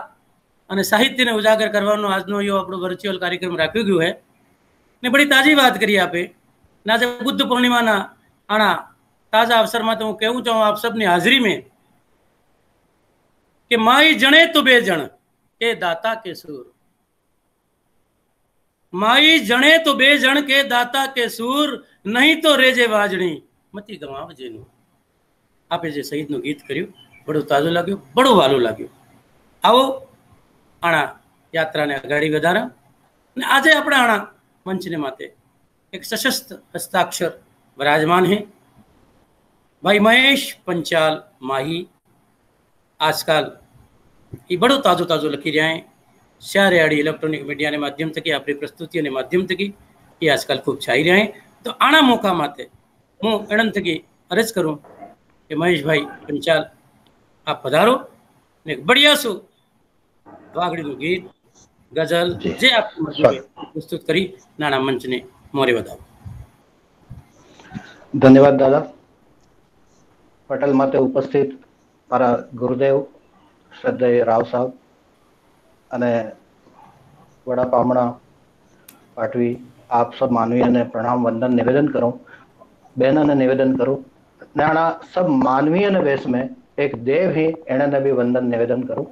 અને સાહિત્યને ઉજાગર કરવાનો આજનો યો આપણો વર્ચ્યુઅલ કાર્યક્રમ રાખ્યો ગયો है ને बड़ी ताजी बात करी आपे ना जे बुद्ध पूर्णिमाना आना ताजा अवसर में तो हूँ कहूँ चाहूँ आप सबनी हाजरी में कि माई जणे तो बेजण के दाता के सूर, माई जणे तो बेजण के दाता के सूर, नहीं तो रेजे वाजणी मती गवावजे नु। आपे जे शहीद नु गीत कर्યું बड़ो ताजो लाग्यो, बड़ो वालो लाग्यो। आओ आना यात्रा ने अगाड़ी वधारा ने आजे अपने आना मंच ने माते एक सशस्त्र हस्ताक्षर विराजमान है। भाई महेश पंचाल माही आजकाल ये बड़ो ताजो ताजो लखी रहा है। शारियाड़ी इलेक्ट्रॉनिक मीडिया ने माध्यम थकी आपरी प्रस्तुतियों ने माध्यम थकी ये आजकल खूब छाई रहा है। तो आना मौका माते हूँ एणन थकी अर्ज करूँ कि महेश भाई पंचाल आप पधारो ने बढ़िया सु वागड़ी गीत गजल जे आप प्रस्तुत करी नाना मंच ने मोरे बताओ। धन्यवाद दादा। पटेल माते उपस्थित मारा गुरुदेव श्रद्धेय राव साहब अने वड़ा पामणा पाटवी आप सब मानवीय ने प्रणाम वंदन निवेदन करो। बहनों ने निवेदन करो नाना सब मानवीय ने वेश में एक देव ही एने ने भी वंदन निवेदन करो।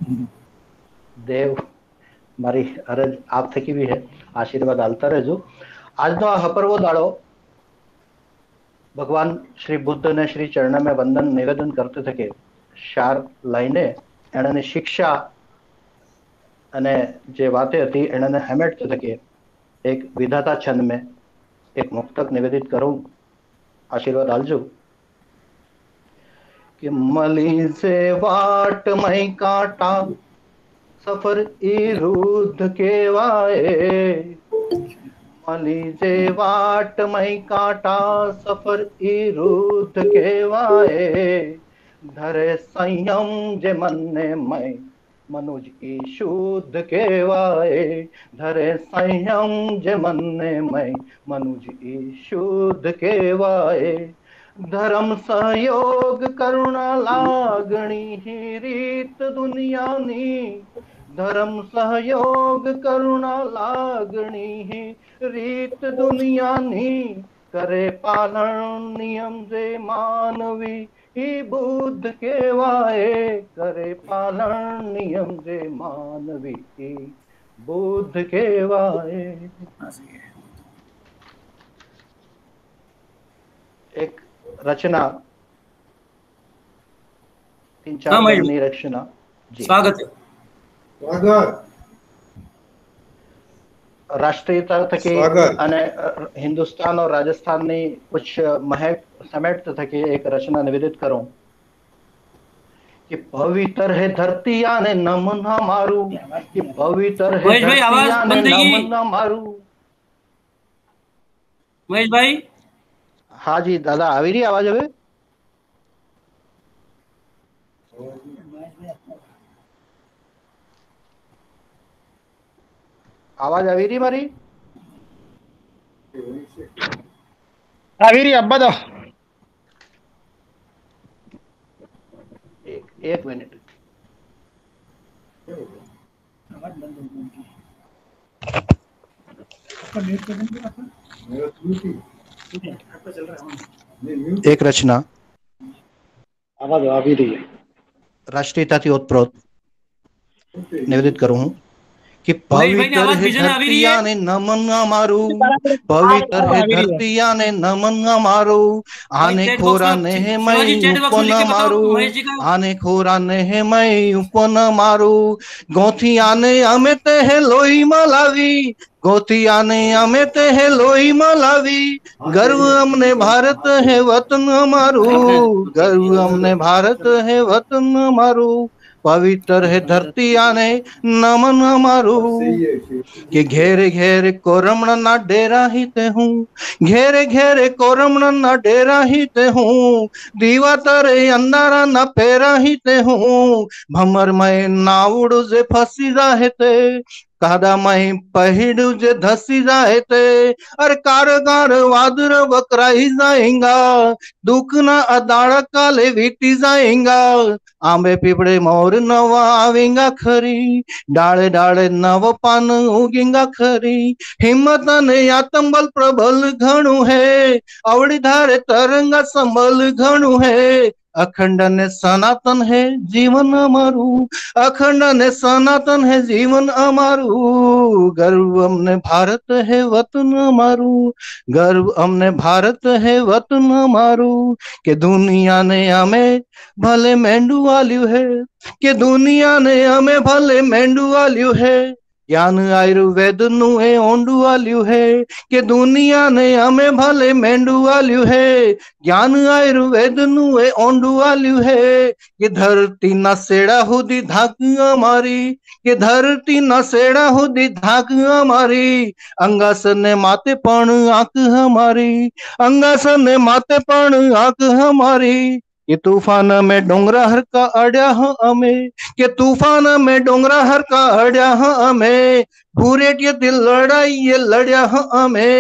देव मारी अरज आप थकी भी है आशीर्वाद आलता रहो। आज नो हपरवो दाड़ो भगवान श्री बुद्ध ने श्री चरण में वंदन निवेदन करते थे कि शार लाइने एने शिक्षा अने जे बातें हती एने हेमेटते थे कि एक विधाता छंद में एक मुक्तक निवेदित करूं। आशीर्वाद आलजो कि मली से वाट मई काटा सफर इरुद्ध केवाए। मली से वाट मई काटा सफर इरुद्ध केवाए। धरे संयम जे मन ने मई मनुज की शुद्ध केवाए। धरे संयम जे मन ने मई मनुज की शुद्ध केवाए। धर्म सहयोग करुणा लागणी ही रीत दुनिया नी। धर्म सहयोग करुणा लागणी ही रीत दुनिया नी। करे पालन नियम जे मानवी ही बुद्ध केवाए। करे पालन नियम जे मानवी ही बुद्ध केवाए। एक रचना 3-4 लाइननी रचना जी। स्वागत है। स्वागत राष्ट्रीयता थकी अने हिंदुस्तान और राजस्थान ने कुछ महक समेट थकी एक रचना निवेदित करूं कि पवित्र है धरती आने नमन मारू। कि पवित्र है धरती आने नमन मारू। महेश भाई हाँ जी दादा आवी रही आवाज हवे। आवाज आवी रही मारी आवी रही अब्बा दो एक मिनट। एक रचना आवाज आवी रही है राष्ट्रीयता थी ओतप्रोत निवेदित करूं हूं कि पवित्र है धरती आने नमन मारू। पवित्र है धरती आने नमन मारू। आने खोरा ने मई उपन मारू। आने खोरा ने मई उपन मारू। गोथी आने अमे ते है लोई मलावी। गोथी आने अमे ते है लोई मलावी। गर्व हमने भारत है वतन हमारू। गर्व हमने भारत है वतन हमारू। पवित्र है धरती आने नमन मारू। कि घेरे घेरे कोरमण ना डेरा ही ते हूँ। घेरे घेरे कोरमण ना डेरा ही ते हूँ। दीवा तरे अंधारा ना पेरा ही ते हूँ। भमर में नावड़ जे फसी जाहे ते। कादा मई पहिड़ू जे धसी जाए ते। अरे कारगार वादर वकराई जाएगा। दुख ना अदाड़ा काले वीती जाएगा। आंबे पीपड़े मोर नवा आवेगा खरी। डाले डाले नव पान उगेगा खरी। हिम्मत ने आत्मबल प्रबल घणु है। अवड़ी धारे तरंगा संबल घणु है। अखंड ने सनातन है जीवन अमारू। अखंड ने सनातन है जीवन अमारू। गर्व हमने भारत है वतन अमारू। गर्व हमने भारत है वतन अमारू। के दुनिया ने हमें भले मेंढू वाल्यू है। के दुनिया ने हमें भले मेंढू वाल्यू है। જ્ઞાન આયુર્વેદનું એ ઊંડું આલ્યું હે કે દુનિયાને અમે ભલે મેંડું આલ્યું હે. જ્ઞાન આયુર્વેદનું એ ઊંડું આલ્યું હે કે ધરતીના શેડા સુધી ધાક અમારી, કે ધરતીના શેડા સુધી ધાક અમારી. અંગાસને માથે પણ આંખ અમારી, અંગાસને માથે પણ આંખ અમારી. કે तूफान में डोंगरा हर का अड्या हाँ अमे, के तूफान में डोंगरा हर का अड्या हाँ अमे. भूरेटिया दिल लड़ाई ये लड़या हाँ अमे.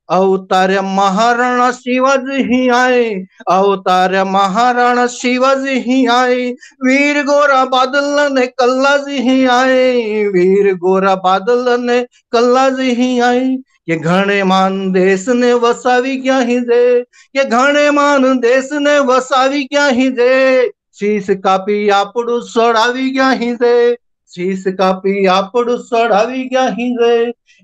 अवतार्या महाराणा शिवाजी ही आए, अवतार्या महाराणा शिवाजी ही आए. वीर गोरा बादल ने कल्लाजी ही आए, वीर गोरा बादल ने कल्लाजी ही आए. કે ઘણે માન દેશને વસાવી ક્યાં હિજે, કે ઘણે માન દેશને વસાવી ક્યાં હિજે. શીશ કાપી આપણું સડાવી ક્યાં હિજે, શીશ કાપી આપણું સડાવી ક્યાં હિજે.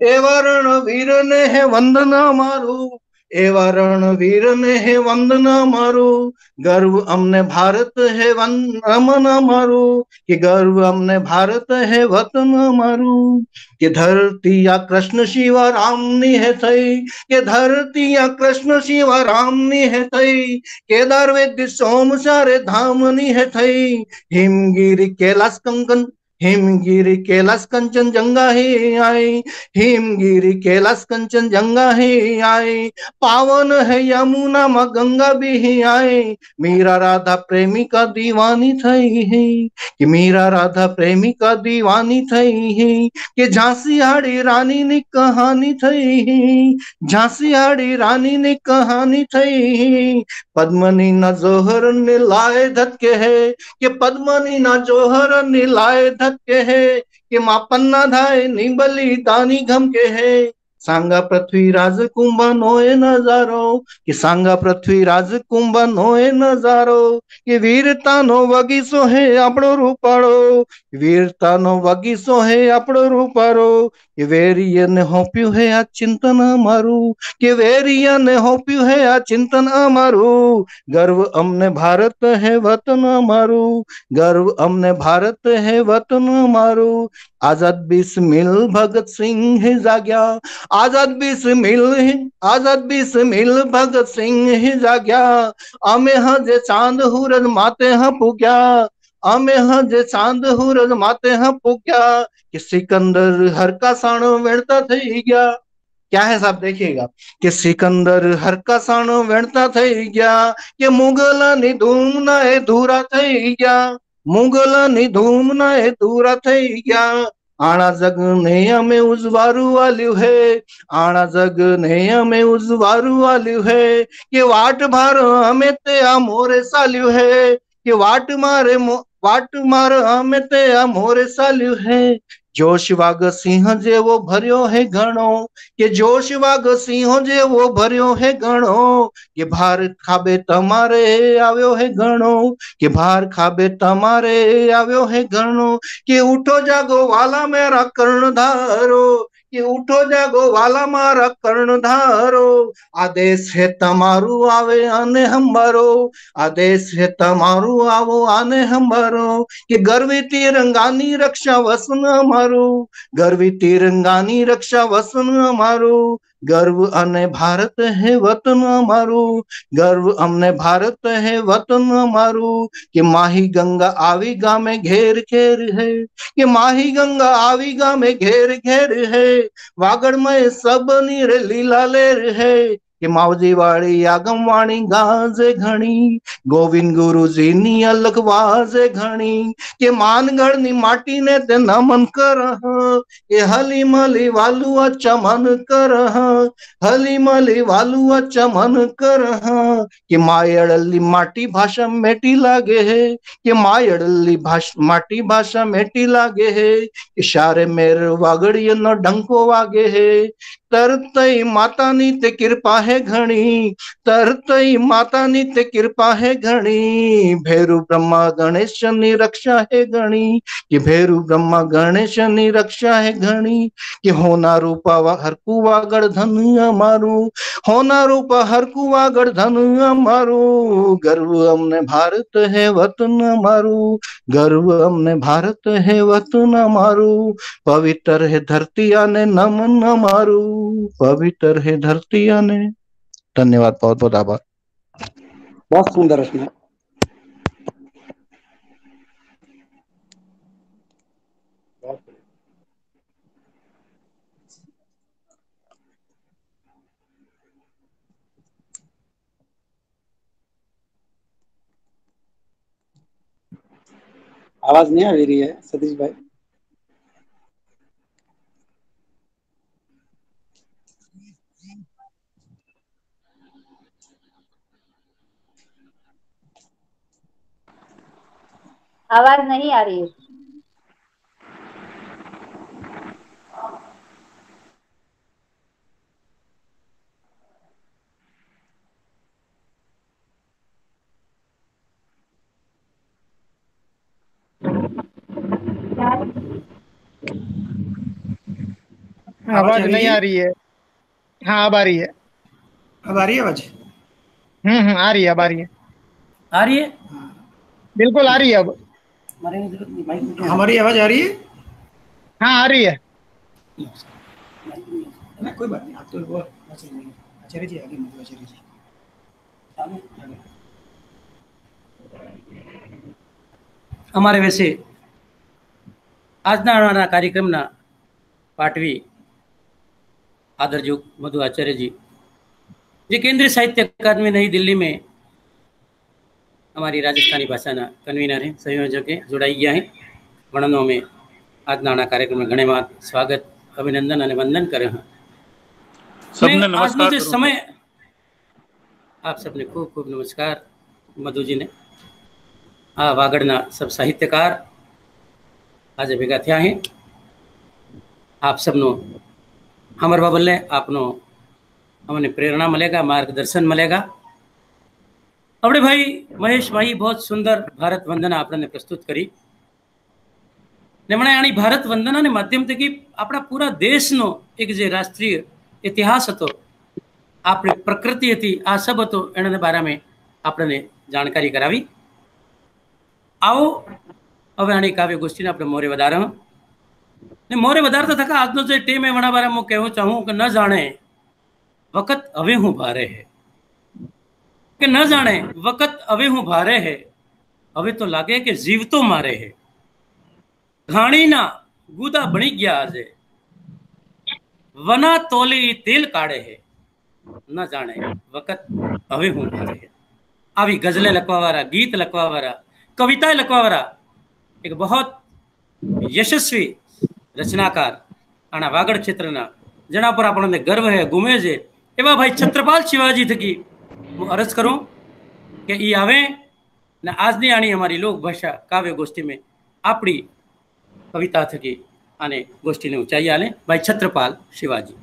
એવા રણવીરને હે વંદન મારું, એવા રણવીરને હે વંદન મારું. ગર્વ અમને ભારત હે નમન મારું, કે ગર્વ અમને ભારત હે વતન મારું. કે ધરતી આ કૃષ્ણ શિવ રામની હે થઈ, કે ધરતી આ કૃષ્ણ શિવ રામની હે થઈ. કેદાર વેદ સોમસારે ધામની હે થઈ. હિમગીરી कैलाश कंकन, हिमगिरी कैलाश कंचन जंगा ही आई, हिमगिरी कैलाश कंचन जंगा ही आई. पावन है यमुना में गंगा भी ही आई. मीरा राधा प्रेमी का दीवानी थई है, कि मीरा राधा प्रेमी का दीवानी थई है. कि झांसी हाड़ी रानी ની કહાની થઈ है, झांसी हाड़ी रानी ની कहानी થઈ है. पद्मनी ना जोहर ने लाए धक्के है, कि पद्मनी ना जोहर ने लाए धक्के है. कि मापन्ना धाय निबली दानी घम के है. सांगा पृथ्वी राज कुंभ नोए नजारो, कि सांगा पृथ्वी राज कुंभ नोए नजारो. कि वीरता नो वगीसो है आपणो रूपाळो, वीरता नो वगीसो है आपणो रूपाळो. कि वेरिय ने होप्યું है आ चिंतन અમારું, કે વેરિય ને હોપ્યું है आ चिंतन અમારું. गर्व अमने भारत है वतन અમારું, गर्व अमने भारत है वतन અમારું. आजाद बिस्मिल भगत सिंह जाग्या, आजाद बिस्मिल, आजाद बिस्मिल भगत सिंह जाग्या. अमे हजे चांद हुरज माते हाँ पुग्या, अमे हजे चांद हुरज माते हाँ पुग्या. कि सिकंदर हर का साणो वेणता थई गया. क्या है साहब देखिएगा, कि सिकंदर हर का साणो वेणता थई गया. कि मुगला नी धूम ना ए धूरा थई गया, मुगला नी धूम ना ए धूरा थई गया. आना जग ने हमें उजवारू वाल्यू है, आना जग ने हमें उजवारू वाल्यू है. कि वाट भार हमें ते आ मोरे साल्यू है, कि वाट मार हमें ते आ मोरे साल्यू है. जोश वाग सिंह जेवो भर्यो है घणो, के जोश वाग सिंह जेवो भर्यो है घणो. के भार खाबे तमारे आव्यो है घणो, के भार खाबे तमारे आव्यो है घणो. के उठो जागो वाला मेरा कर्णधारो, कि उठो जागो वाला मारा कर्णधारो. आदेश है तमारू आवे आने हंबारो, आदेश है तमारू आवो आने हंबारो. कि गर्वी तिरंगानी रक्षा वसन અમારું, गर्वी तिरंगानी रक्षा वसन અમારું. गर्व अने भारत है वतन અમારું, गर्व अमने भारत है वतन અમારું. कि माही गंगा आवी गामे घेर घेर है, कि माही गंगा आवी गामे घेर घेर है. वागड़ में सब नीर लीला लेर है. कि मावजी वाली आगम वाणी गाजे घणी, गोविंद गुरु जी नी अलग वाजे घणी. के मानगढ़ नी माटी ने ते नमन कर, के हली मली वालू अच्छा मन कर, हली मली वालू अच्छा मन कर. कि मायड़ली माटी भाषा मेटी लागे है, कि मायड़ली माटी भाषा मेटी लागे है. कि शारे मेर वागड़िय न डंको वागे है, तरतई मातानी ते कृपा है घणी, तरतई मातानी ते कृपा है घणी, भैरु ब्रह्मा गणेश नी रक्षा है घणी, कि भैरु ब्रह्मा गणेश नी रक्षा है घणी, कि होना रूपा हर कुआ गढ़धन अमारू, होना रूपा हर कुआ गढ़धन अमारू, गर्व हमने भारत है वतन हमारू, गर्व हमने भारत है वतन हमारू, पवित्र है धरती आने नमन हमारू, पवित्र है धरती आने। धन्यवाद, बहुत बहुत आभार। बहुत सुंदर रचना। आवाज नहीं आ रही है सतीश भाई? आवाज नहीं आ रही है। आवाज नहीं आ रही है। हाँ अब आ रही है। अब आ रही है आवाज? आ रही है, अब आ रही है। आ रही है? बिल्कुल आ रही है। अब हमारी आवाज आ रही है? हाँ आ रही है। ना कोई बात नहीं, आप तो वो आचार्य जी आगे, मतलब आचार्य जी અમારે વિશે આજના કાર્યક્રમના પાટવી આદરયુગ મધુ આચાર્યજી, જે કેન્દ્રીય સાહિत्य अकादमी नई दिल्ली में हमारी राजस्थानी भाषा कन्वीनर है, संयोजक है, जोड़ाई गया है। वर्णनों में આજના કાર્યક્રમ में घणेमात स्वागत, अभिनंदन और वंदन करे हैं। सबने नमस्कार करो। समय आप सबने खूब खूब नमस्कार मधु जी ने। आ वागड़ना सब साहित्यकार आज भेगा थया हैं। आप सबनो हमरवा बल्ले आपनो हमने प्रेरणा मिलेगा, मार्गदर्शन मिलेगा। अपने भाई महेश भाई बहुत सुंदर भारत वंदना आपने प्रस्तुत करी ने मने आनी भारत वंदना ने माध्यम थी अपना पूरा देश नो एक जे राष्ट्रीय इतिहास हतो, आपणी प्रकृति थी, आ सब हतो, एना बारे में आपने जानकारी करावी। आओ હવે આની કાવ્ય ગોષ્ઠીને આપણે મોરે વધારો ને મોરે વધારતા થકા આજનો જે ટીમ है વણા બારે હું કહેવું ચાહું કે ન જાણે વખત હવે હું ભારે है, કે ન જાણે વખત હવે હું ભારે है, હવે તો લાગે કે જીવતો મારે है, ઘાણીના ગુદા બની ગયા આજે, વના તોલે તેલ કાઢે है, ન જાણે વખત હવે હું ભારે है। આવી ગઝલે લખવાવાળા, ગીત લખવાવાળા, कविताएं लखवावाळा एक बहुत यशस्वी रचनाकार आना वागड़ क्षेत्रना जना पर आपने गर्व है, गुमे है, एवं भाई छत्रपाल शिवाजी थकी हूँ अर्ज करूँ कि ई आवे ने आजनी आनी हमारी लोक भाषा काव्य गोष्ठी में आपड़ी कविता थकी आने गोष्ठी ने ऊंचाई आले। भाई छत्रपाल शिवाजी।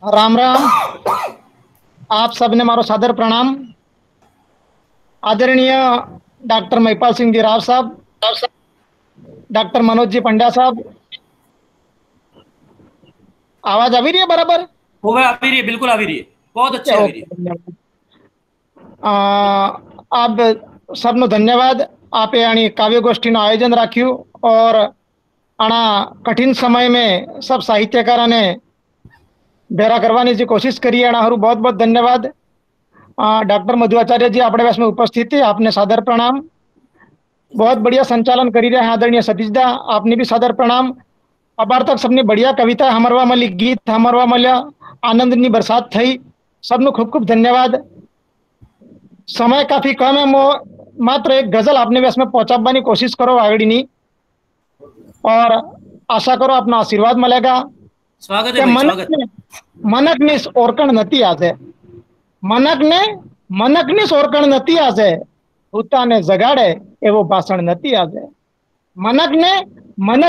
राम राम, आप सबने मारो सादर प्रणाम। आदरणीय डॉक्टर महिपाल सिंह जी राव साहब, डॉक्टर मनोज जी पंड्या साहब, आवाज आ रही है बराबर? आ रही है, बिल्कुल आ रही है, बहुत अच्छी आ रही है। आप सबनो धन्यवाद। आप यानी काव्य गोष्ठी नो आयोजन राख्यू और आना कठिन समय में सब साहित्यकारों ने भेरा करवानी जी कोशिश करी, आना हरु बहुत बहुत धन्यवाद। डॉक्टर मधु आचार्य जी अपने पास में उपस्थित है, आपने सादर प्रणाम। बहुत बढ़िया संचालन करी रहे हैं आदरणीय सतीश दा, आपने भी सादर प्रणाम। अबार तक सबने बढ़िया कविता हमरवा मली, गीत हमरवा मल्या, आनंदनी बरसात थई, सबनो खूब खूब धन्यवाद। समय काफी कम है, मात्र एक गजल आपने भी इसमें पहुंचाने की कोशिश करो आगड़ी नहीं, और आशा करो अपना आशीर्वाद मिलेगा। स्वागत है, स्वागत। मनक ने ओरकण नती आजे, मनक ने सोरकण नती आजे, हुताने जगाड़े एवो भाषण नती आजे। मनक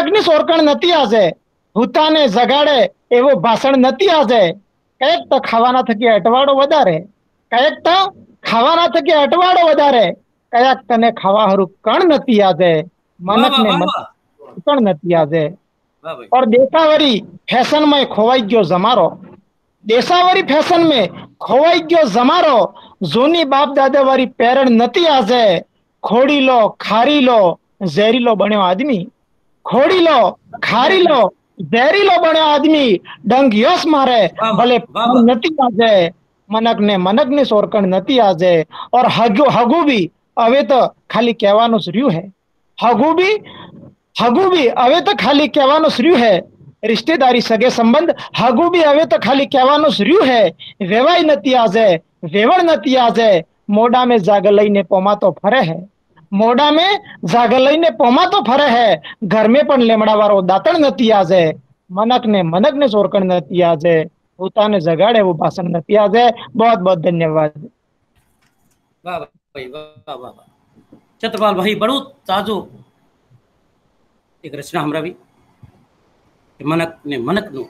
ने सोरकण नती आजे, हुताने जगाड़े એવો ભાષણ નથી આજે. કઈક તો ખાવાના થકી અટવાડો વધારે, કઈક તો ખાવાના થકી અટવાડો વધારે, કયાક તને ખાવા હારું કણ નથી આજે, મનક ને કણ નથી આજે. और देशावरी फैशन में खोवाई गयो जमारो, देशावरी फैशन में खोवाई गयो जमारो, जूनी बाप दादा वारी पेरण नती आजे, खोड़ीलो खारीलो जहरीलो बन्यो आदमी, खोड़ीलो खारीलो जहरीलो बन्यो आदमी, डंग यश मारे भले नती आजे, मनक ने सोरकण नती आजे. और हगू भी હવે તો ખાલી કહેવાનું જ રહ્યું હે, હગુ भी હવે તો ખાલી કહેવાનું જ રહ્યું હે. रिश्तेदारी सगे संबंध हगू भी हवे तो खाली कहवानो ज रह्यु है. वेवाय नती आजे, वेवण नती आजे, मोडा में जाग लईने पोमातो फरे है, मोडा में जाग लईने पोमातो फरे है. घर में पण लेमड़ा वारो दातण नती आजे, मनक ने सोरकण नती आजे, पोताने जगाड़े वो भाषण नती आजे. बहुत बहुत धन्यवाद. वाह भाई, वाह वाह. छत्रपाल भाई बड़ो ताजो एक रचना हमरावी मनक ने मनक नो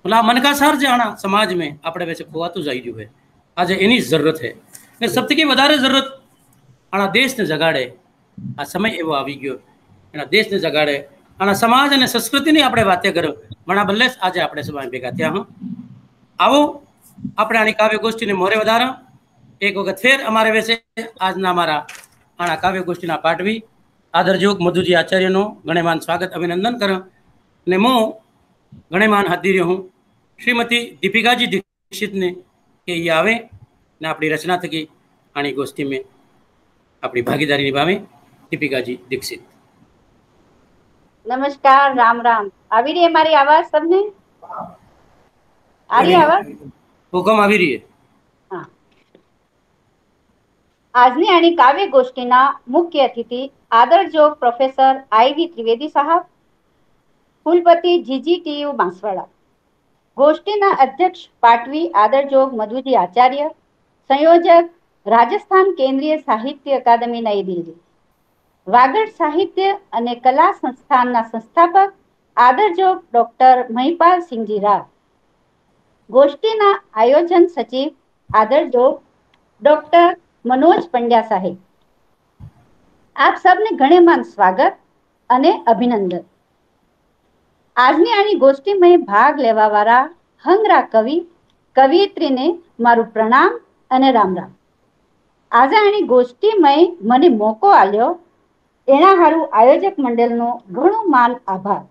भला मनकासार जे आना समाज में आपणे वैसे खोवातुं जाई रह्युं है. आज एनी जरूरत है ने सबथी वधारे जरूरत आना देश ने जगाड़े. आ समय एवो आवी गयो एना देश ने जगाड़े, आना समाज अने संस्कृति ની આપણે વાતે કરો. મણા બલ્લે આજે આપણે સભામાં ભેગા થયા હું. આવો આપણે આની કાવ્ય ગોષ્ઠીને મોરે વધારા. એક વખત ફેર અમારે વૈસે આજના અમારા આના કાવ્ય ગોષ્ઠીના પાઠવી આદરજોગ મધુજી આચાર્યનો ગણેમાન સ્વાગત અભિનંદન કરો. ने मो गणेमान हाथी हूँ श्रीमती दीपिका जी दीक्षित ने के ये आवे ने अपनी रचना थकी आनी गोष्ठी में अपनी भागीदारी निभावे. दीपिका जी दीक्षित. नमस्कार, राम राम. आवी रही है हमारी आवाज सबने? आ रही आवाज? हुकम आवी रही है. हाँ. આજની આની કાવ્ય ગોષ્ઠીના મુખ્ય અતિથિ આદરજોગ પ્રોફેસર IV ત્રિવેદી સાહેબ, कुलपति GGTU बांसवाड़ा. गोष्ठीना अध्यक्ष पाटवी आदरजोग मधुजी आचार्य, संयोजक राजस्थान केंद्रीय साहित्य अकादमी नई दिल्ली, वागड़ साहित्य अने कला संस्थानना संस्थापक आदरजोग डॉक्टर महिपाल सिंहजी राव, गोष्ठीना आयोजन सचिव आदरजोग डॉक्टर मनोज पंड्या साहेब. आप सबने घणेमान स्वागत अने अभिनंदन. આજની આની ગોષ્ઠીમાં ભાગ લેવા વાળા હંગરા કવિ કવિયત્રીને મારું પ્રણામ અને રામ રામ. આજે આની ગોષ્ઠીમાં મને મોકો આલ્યો એના હારું આયોજક મંડળનો ઘણો માન આભાર.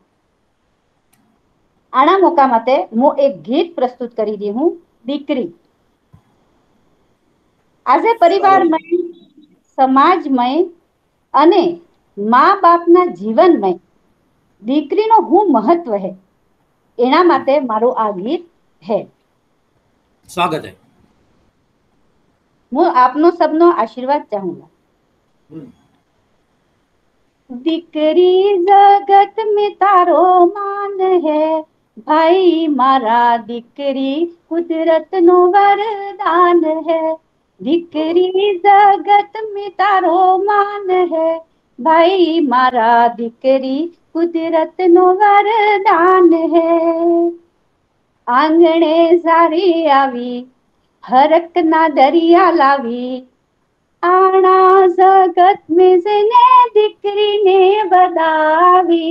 આના મોકા માટે હું એક ગીત પ્રસ્તુત કરી દી હું, દીકરી. આજે પરિવારમય, સમાજમય અને મા બાપના જીવનમય दीकरीनो हूँ महत्व है एना माते मारो आ गीत है. स्वागत है. हूँ आपनो सबनो आशीर्वाद चाहूंगा. दीकरी जगत में तारो मान है, भाई मारा दीकरी कुदरत नो वरदान है. दीकरी जगत में तारो मान है, भाई मारा दीकरी कुदरत नो वरदान है. आंगणे सारी आवी हरक ना दरिया लावी, आना जगत में जने दीकरी ने बदावी.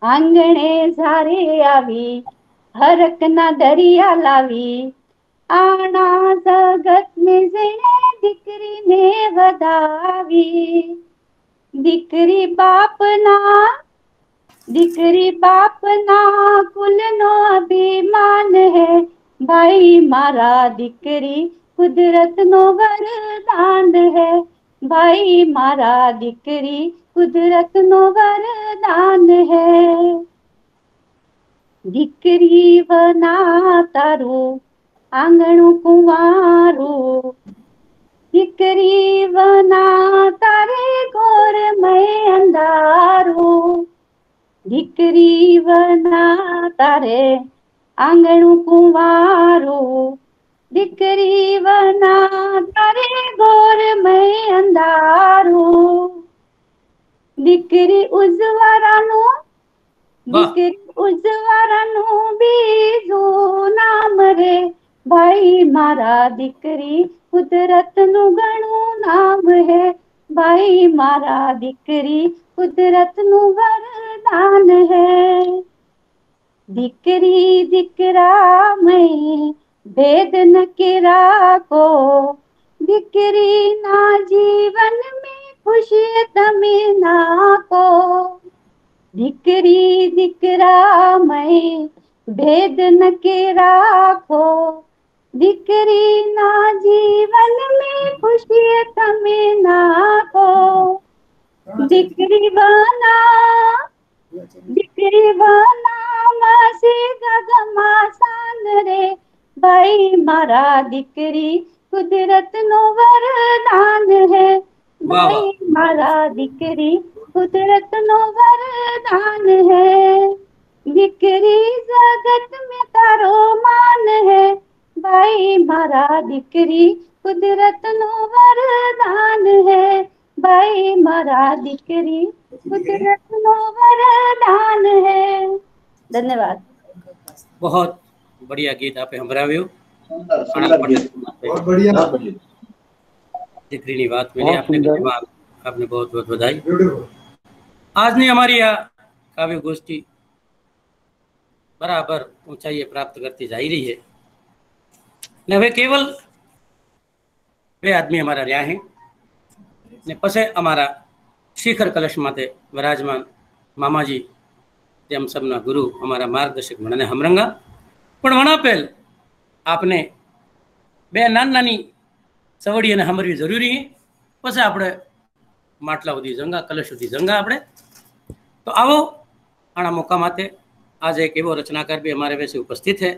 आंगणे सारी आवी हरक ना दरिया लावी, आना जगत में जने दीकरी ने बदावी. दीकरी बाप ना कुल नो अभिमान है, भाई मारा दीकरी कुदरत नो वरदान है. भाई मारा दीकरी कुदरत नो वरदान है. दीकरी बना तारू आंगणु कुंवारू, दीकरी बना तारे घोर में अंधारू. दीकरी बना तारे आंगणु कुंवारू, दीकरी बना तारे घोर में अंधारू. दीकरी उजवारानु દીકરી ઉજવારાનું બીજું નામ રે ભાઈ મારા દીકરી કુદરતનું ઘણું નામ હે ભાઈ મારા દીકરી કુદરતનું વરદાન હે દીકરી દીકરા મેં ભેદ ન કે રાખો દીકરીના જીવન में खुशी તમે નાખો દીકરી દીકરા મેં ભેદ ન કે રાખો દીકરીના જીવન में खुशी તમે નાખો દીકરી બનાવશે ગગમાસાન રે ભાઈ મારા દીકરી કુદરતનો વરદાન હે ભાઈ મારા દીકરી કુદરતનો વરદાન હે દીકરી જગત में તારો માન હે ભાઈ મારા દીકરી કુદરતનો વરદાન હે ભાઈ મારા દીકરી કુદરતનો વરદાન હે ધન્યવાદ बहुत बढ़िया गीत आपे संभळाव्યું દીકરીની વાત મળી આપને बहुत बहुत बधाई આજની અમારી આ કાવ્ય ગોષ્ઠી બરાબર ઊંચાઈએ પ્રાપ્ત કરતી જઈ રહી है ને હવે કેવલ બે આદમી અમારા રહ્યા है ને પછી અમારા શિખર કલશ માતે વિરાજમાન મામાજી તેમ સબના ગુરુ અમારા માર્ગદર્શક મને હમરંગા પણ વણાપેલ આપને બે નાની સવડી અને હમરવી જરૂરી પછી આપણે માટલા સુધી જંગા કલશ સુધી જંગા આપણે તો આવો આના મોકા માતે आज एक एवो रचनाकार भी हमारे वैसे उपस्थित है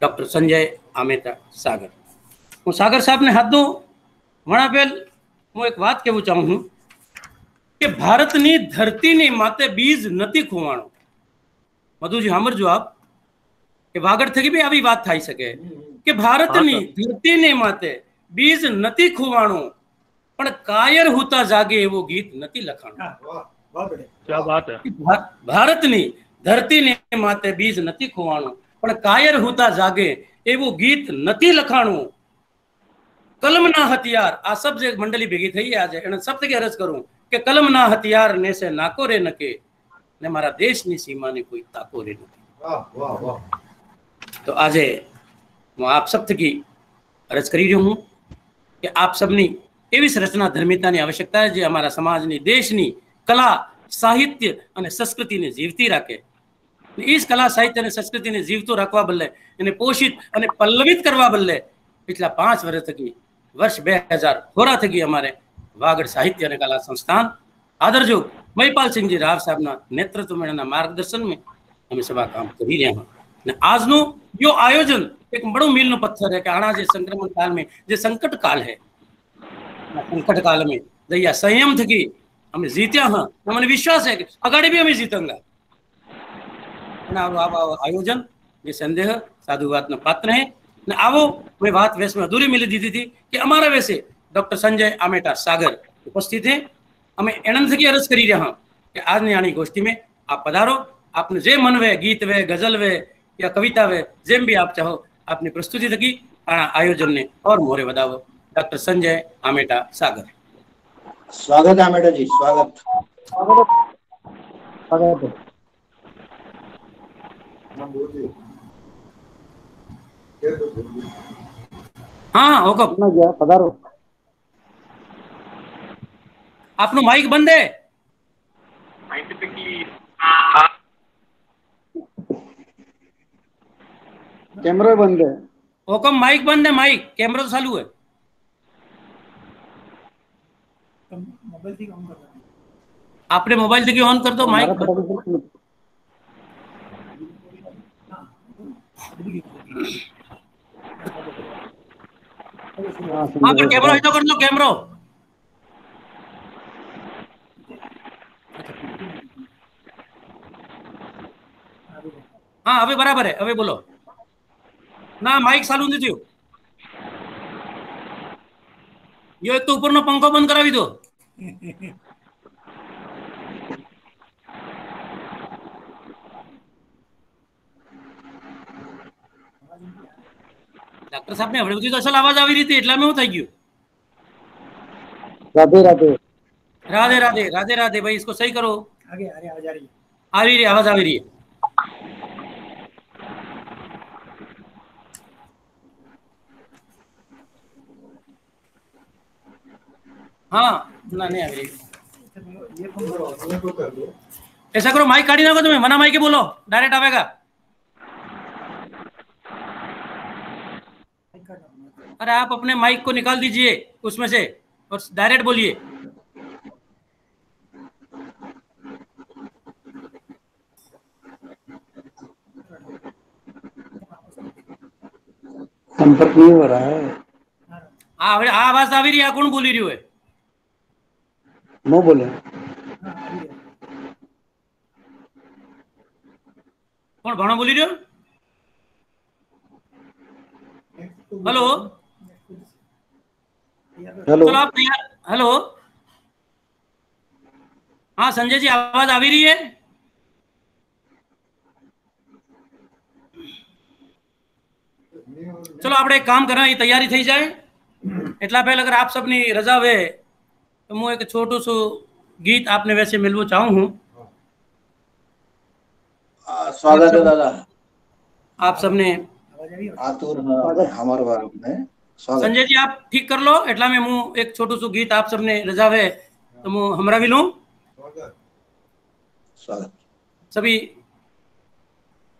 डॉक्टर संजय आमेटा सागर हूँ सागर साहब ने हाथ दो वणा पहल हूँ एक बात कहूँ चाहूँ हूँ कि भारतनी धरतीनी माते बीज नती खुवाणो मधुजी सांभळजो आप कि वागड़ थकी भी आवी बात थाई सके कि भारतनी धरतीनी माते बीज नती खुवाणो पण कायर होता जागे एवो गीत नती लखाणो क्या बात है भारतनी धरतीने माते बीज नती खुवाणो पण कायर होता जागे एवो गीत नती लखाणो कलमना हथियार आ सब जे मंडली भेगी थई आज एने सब के अर्ज करूं कि कलमना हथियार ने से नाको रे नके ने मारा देशनी सीमा ने कोई ताको रे नके वाह वाह वाह तो आज मैं आप सब की अर्ज करी रही हूं कि आप सबनी एवी रचना धर्मितानी आवश्यकता है जे हमारा समाजनी देशनी कला साहित्य અને સંસ્કૃતિને જીવતી રાખે इस कला साहित्य અને સંસ્કૃતિને જીવતો રાખવા બદલે એને પોષિત અને પલ્લવિત કરવા બદલે पिछला 5 वर्ष थकी वर्ष 2000 होरा थकी हमारे वागड़ साहित्य અને कला संस्थान आदरजोग महिपाल सिंह जी राव साहब ना नेतृत्व में मार्गदर्शन में हमें सभा काम કરી રહ્યા ને આજનો यो आयोजन एक बड़ो मीलનો પથ્થર है कि आना जे संक्रमण काल में जे संकट काल है संकट काल में दया संयम थकी हमें जीत्या हाँ हमें विश्वास है कि अगाड़ी भी हमें जीतेंगे आयोजन ये संदेह साधुवाद न पात्र है न आवो मैं बात वैसे में अधूरी मिली दी थी कि हमारा वैसे डॉक्टर संजय आमेटा सागर उपस्थित है हमें एनंद की अर्ज करी रहा कि आज ने आनी गोष्ठी में आप पधारो आपने जे मन वे गीत वे गजल वे या कविता वे जेम भी आप चाहो अपनी प्रस्तुति थकी आयोजन ने और मोरे बधावो डॉक्टर संजय आमेटा सागर स्वागत है आमेटा जी स्वागत हाँ हुकम पधारो आपनो माइक बंद है कैमरा बंद है हुकम माइक बंद है माइक कैमरा तो चालू है आपने मोबाइल देखिए ऑन कर दो माइक हाँ तो कैमरा हिट कर लो कैमरा हाँ अभी बराबर है अभी बोलो ना माइक चालू नहीं थी यो एक तो ऊपर नो पंखो बंद करावी दो डॉक्टर साहब ने हवड़े तो असल आवाज આવી રહી હતી એટલા में હું થઈ ગયું। राधे राधे राधे राधे राधे राधे भाई, इसको सही करो। आगे आगे आवाज आ रही है, आवाज आ रही है। हाँ ना नहीं आ रही। ऐसा करो माइक काटी ना को, तुम्हें मना माइक के बोलो, डायरेक्ट आवेगा। अरे आप अपने माइक को निकाल दीजिए उसमें से और डायरेक्ट बोलिए। संपर्क नहीं हो रहा है। आवाज आ रही है, कौन बोली रही है? मैं बोले कौन भाणा बोली रही हो? हेलो हेलो चलो आप तैयार। हेलो हाँ संजय जी, आवाज आ रही है? चलो આપણે એક કામ કરા, એ તૈયારી થઈ જાય એટલા પહેલા અગર આપ સબની રજા હોય તો હું એક છોટું શું ગીત આપને વैसे मिलવું चाहूं हूं। स्वागत है दादा, आप सबने आतुर हमारे बारे में स्वागत। संजय जी आप ठीक कर लो એટલા में હું એક છોટું શું ગીત આપ सबने रजा હોય तो હું હમરાવી લઉં। स्वागत। सभी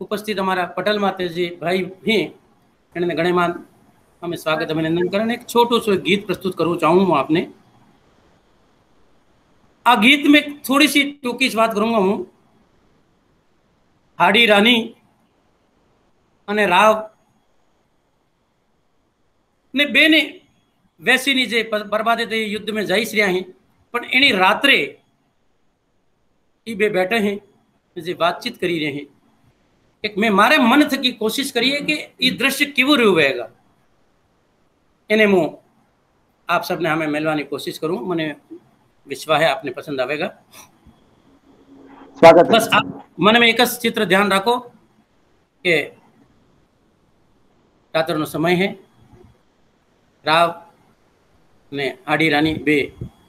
उपस्थित हमारा पटेल माते जी भाई भी એને ગણેમાન અમે સ્વાગત અભિનંદન કરીને એક છોટું શું ગીત પ્રસ્તુત કરવું ચાહું હું આપને। આ ગીત में थोड़ी सी टूकी बात करूंगा हूँ। हाड़ी रानी અને રાવ ને બેને વેસીની જે બરબાદે તે યુદ્ધ में જઈ રહ્યા हैं, પણ એની રાત્રે એ બે બેઠા हैं જે बातचीत કરી रहे हैं। एक मैं मारे मन थकी कोशिश करिए कि ये दृश्य केवो રહ્યું होगा, એને હું आप सबने हमें मिलवानी कोशिश करूं। मैंने विश्वास है आपने पसंद आवेगा। स्वागत। बस आप मन में एक चित्र ध्यान रखो कि रात्र नो समय है, राव ने आड़ी रानी बे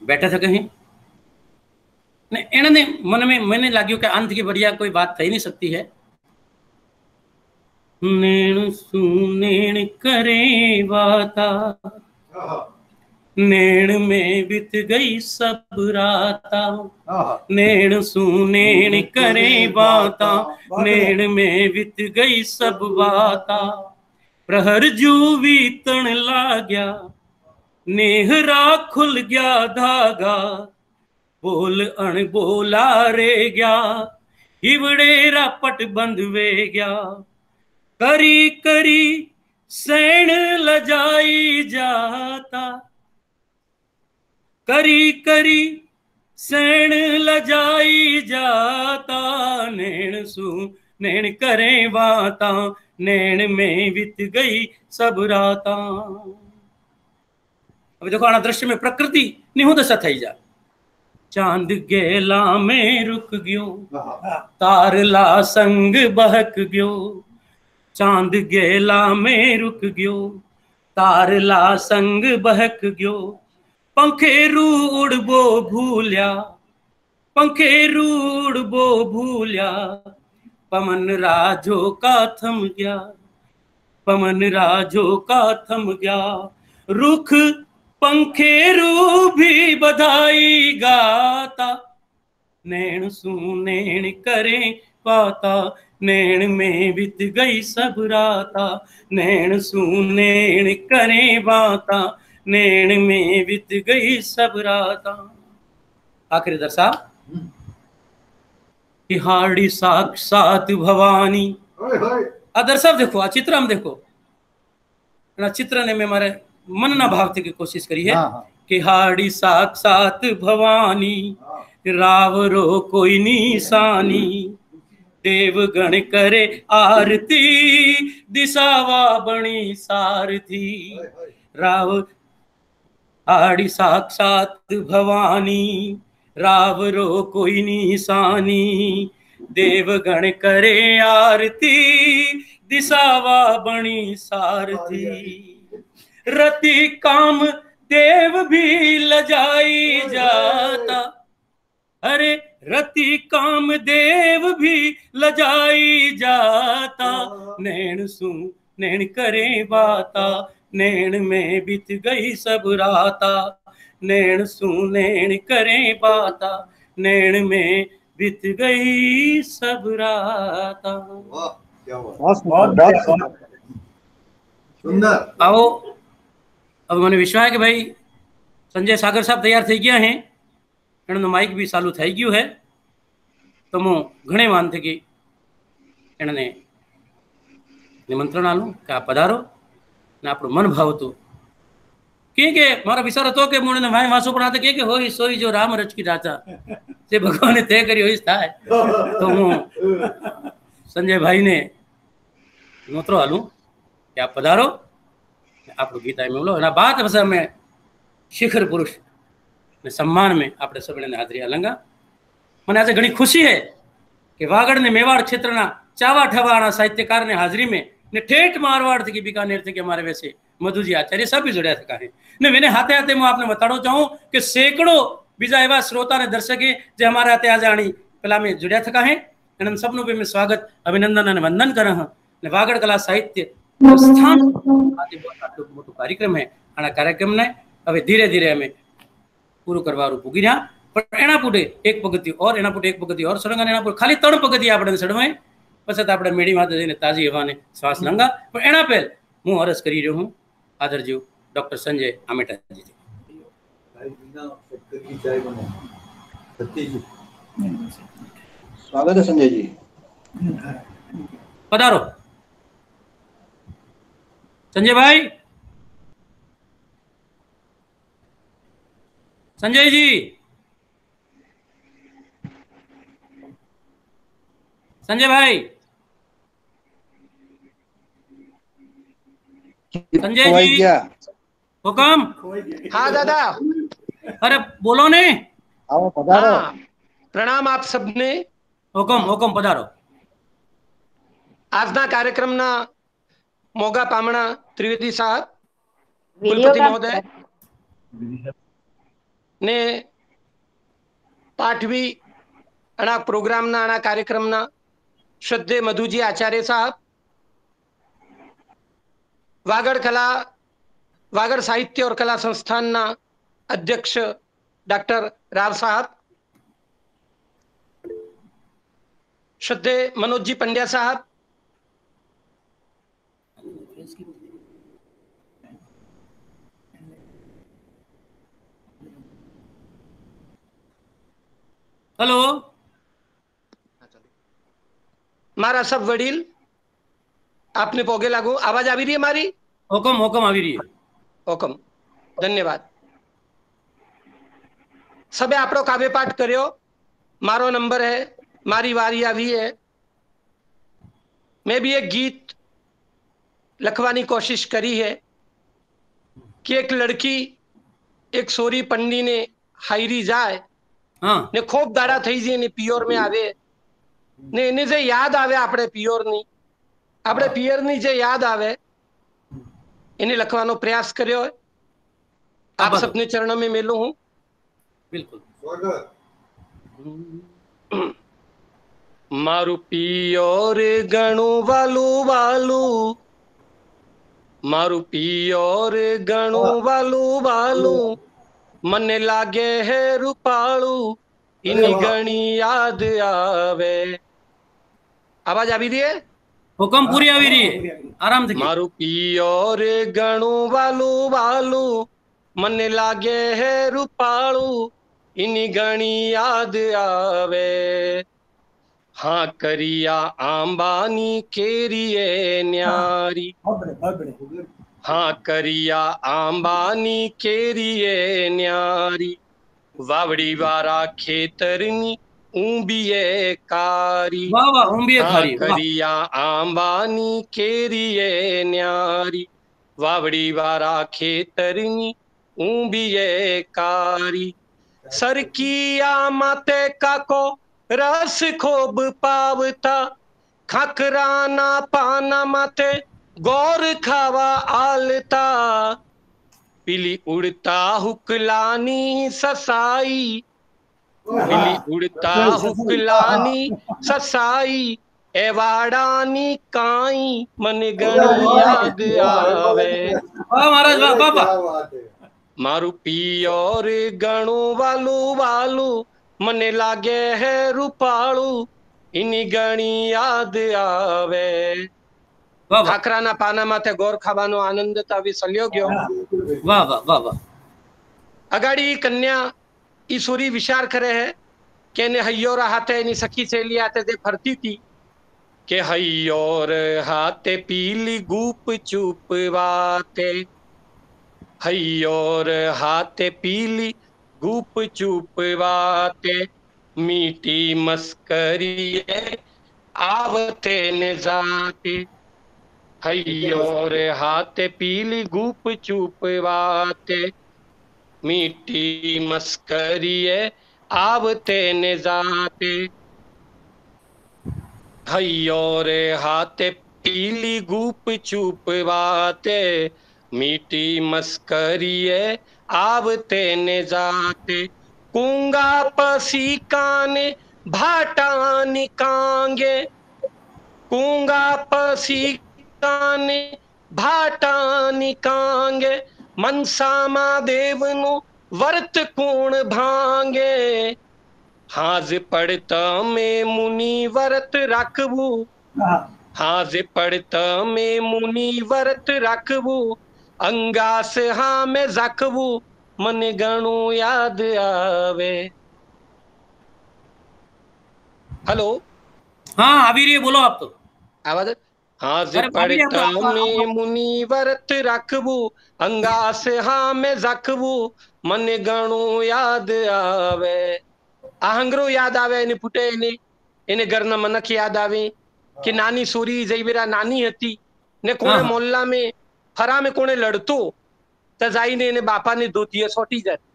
बैठा थे कहीं ने एने मन में मैंने लाग्यो कि अंत की बढ़िया कोई बात थई नहीं सकती है। नेण सुनेण करे वाता, नेण में बीत गई सब राता। नेण सुनेण करे वाता, नेण में बीत गई सब बाता। प्रहर जू बीतण लाग्या, नेहरा खुल गया धागा। बोल अण बोला रे गया, हिवड़ेरा पट बंद वे गया। करी करी सैण लजाई जाता, करी करी सैण लजाई जाता। नैण सू नैण करे वाता, नैण में बीत गई सब राता। अभी देखो आना दृश्य में प्रकृति निहुद सा थई जा। चांद गेला में रुक गयो, तारला संग बहक गयो। चांद गेला में रुक गयो, तारला संग बहक गयो। पंखेरू उड़बो भूलिया, पंखेरू उड़बो भूलिया। पवन राजो का थम गया, पवन राजो का थम गया। रुख पंखेरू भी बधाई गाता। नैण सू नैण करे पाता, नैण में बीत गई सब राता। नैण सू नैण करे बाता, नैण में बीत गई सब राता। आखिरी दरसा हाड़ी साक्षात भवानी। अदर सब देखो, आ चित्र हम देखो ना, चित्र ने में मारे मन ना भावते की कोशिश करी है कि हाड़ी साक्षात भवानी। रावरो कोई निशानी, देवगण करे आरती। दिशावा बणी सारथी, राव हाड़ी साक्षात भवानी। रावरो कोई निशानी, देवगण करे आरती, दिसावा बणी सारथी। रति काम देव भी लजाई जाता, अरे रति काम देव भी लजाई जाता। नैन सु नैन करे बाता, नैन में बीत गई सब राता। नैन सु नैन करे बाता, नैन में बीत गई सब राता। सुंदर। आओ अब मैंने विश्वास है कि भाई संजय सागर साहब तैयार थी गया है, एनो माइक भी चालू थी गयु है। तो मु घणे मान थे कि एने निमंत्रण आलू कि आप पधारो ने आपणो मन भावतु के मारा विचार तो कि मुने भाई वासो पण आते के होई सोई जो राम रच की राजा जे भगवान तय करी होई थाय। तो मु संजय भाई ने नोतरो आलू कि आप पधारो, आपणो गीत आई मोकलो। एना बाद बस अमे शिखर पुरुष ने सम्मान में आपणे सबने हाजरी आलंगा। मने आज घणी खुशी है कि वागड़ ने मेवाड़ क्षेत्रना चावा ठवाणा साहित्यकार ने हाजरी में ने ठेठ मारवाड़ थी बीकानेर थी हमारे वैसे मधुजी आचार्य सब भी जुड़िया था है ने मैंने हाथे हाथे मैं आपने बताना चाहूँ कि सैकड़ों बीजा एवं श्रोता ने दर्शक है जो हमारे हाथे आज आनी पेला में जुड़िया था है। इन सबनों पे मैं स्वागत अभिनंदन और वंदन कर ने वागड़ कला साहित्य संस्थान मोटो कार्यक्रम है। आ कार्यक्रम ने हवे धीरे धीरे अमे पूरू करवा पूगी रहा। पण एना पुटे एक पगथी और एना पुटे एक पगथी और सड़ंगा एना खाली 3 पगथी आपणे सड़वाय पछी आपणे मेडी माथे जईने ताजी हवाने श्वास लंगा। पण एना पहल हूँ अर्ज करी रह्यो हूँ आदरजीव डॉक्टर संजय आमेटा जी। स्वागत है संजय जी, पधारो संजय भाई। संजय जी, संजय भाई, संजय जी हुक्म। हाँ दादा, अरे बोलो ने। आओ पधारो। हाँ, प्रणाम आप सबने। हुक्म हुक्म पधारो। आजना कार्यक्रमना मोगा पामणा त्रिवेदी साहब कुलपति महोदय ने पाठवी अना प्रोग्रामना अना कार्यक्रमना श्रद्धे मधुजी आचार्य साहब, वागड़ साहित्य और कला संस्थान ना अध्यक्ष डॉक्टर राव साहब, श्रद्धे मनोज जी पंड्या साहब, हेलो मारा सब वडील आपने पोगे लागू आवाज आवी रही है मारी? हुक्म हुक्म आवी रही है। हुक्म धन्यवाद। सबे आपरो काव्य पाठ कर्यो, मारो नंबर है, मारी वारी आवी है। मैं भी एक गीत लखवानी कोशिश करी है कि एक लड़की एक सोरी पंडी ने हायरी जाए ने खूब दाड़ा थई जी ने पियोर में आवे ने इने जे याद आवे आपणे पियोर नी, आपणे पियर नी जे याद आवे इने लखवानो प्रयास कर्यो है। आप सबने चरणों में मेलू हूं। बिल्कुल मारू पियोर गणु वालू वालू, मारू पियोर गणु वालू वालू, मने लागे है रूपालू इनी गणी याद आवे। आवाज आ रही है? हुक्म पूरी आ रही है, आराम से। मारू पियोर गणु वालू वालू, मने लागे है रूपालू इनी गणी याद आवे। हाँ करिया आंबानी केरिए न्यारी, हाँ करिया आंबानी केरिए न्यारी, वावड़ी वारा खेतरनी ऊंबिए कारी। वाह वाह ऊंबिए कारी। हाँ करिया आंबानी केरिए न्यारी, वावड़ी वारा खेतरनी ऊंबिए कारी। सरकिया माते काको रस खूब पावता खाकराना पाना माते गौर खावा आलता पीली उड़ता हुकलानी ससाई पीली उड़ता हुकलानी ससाई एवाड़ानी काई मन गणी याद आवे महाराज बाबा मारू पी और गणु वालू वालू मने लागे है रूपालू इनी गणी याद आवे खाकराना पाना माथे गोर खाવાનો आनंद तावी सल्यो गयो वाह वाह वाह वाह अगाड़ी कन्या ईश्वरी विचार करे है के ने हयोर हाथे एनी सखी सहेली हाथे ते फरती थी के हयोर हाथे पीली गूप चूप वाते हयोर हाथे पीली गूप चूप वाते मीठी मस्करी आवते न जाते हयोर हाथे पीली गूप चूप वाते मीठी मस्करी आवते न जाते हयोर हाथे पीली गूप चूप वाते मीठी मस्करी आवते न जाते कुंगा पसी काने भाटा निकांगे कुंगा पसी काने भाटा निकांगे मनसा महादेव नु वर्त कूण भांगे हाज पड़ता में मुनि वर्त रखबू हाज पड़ता में मुनि वर्त रखबू अंगास हाँ में जखबू मन गणु याद आवे। हेलो हाँ अभी रही बोलो आप तो आवाज हाज पड़ता में मुनि वर्त रखबू अंगास हाँ में जखबू मन गणु याद आवे आहंगरो याद आवे ने फूटे ने घरना मनक याद आवे कि नानी सोरी जईवेरा नानी हती ने कोने मोहल्ला में फरा में कोने लड़तो त जाईने ने बापा ने धोती सोटी जाती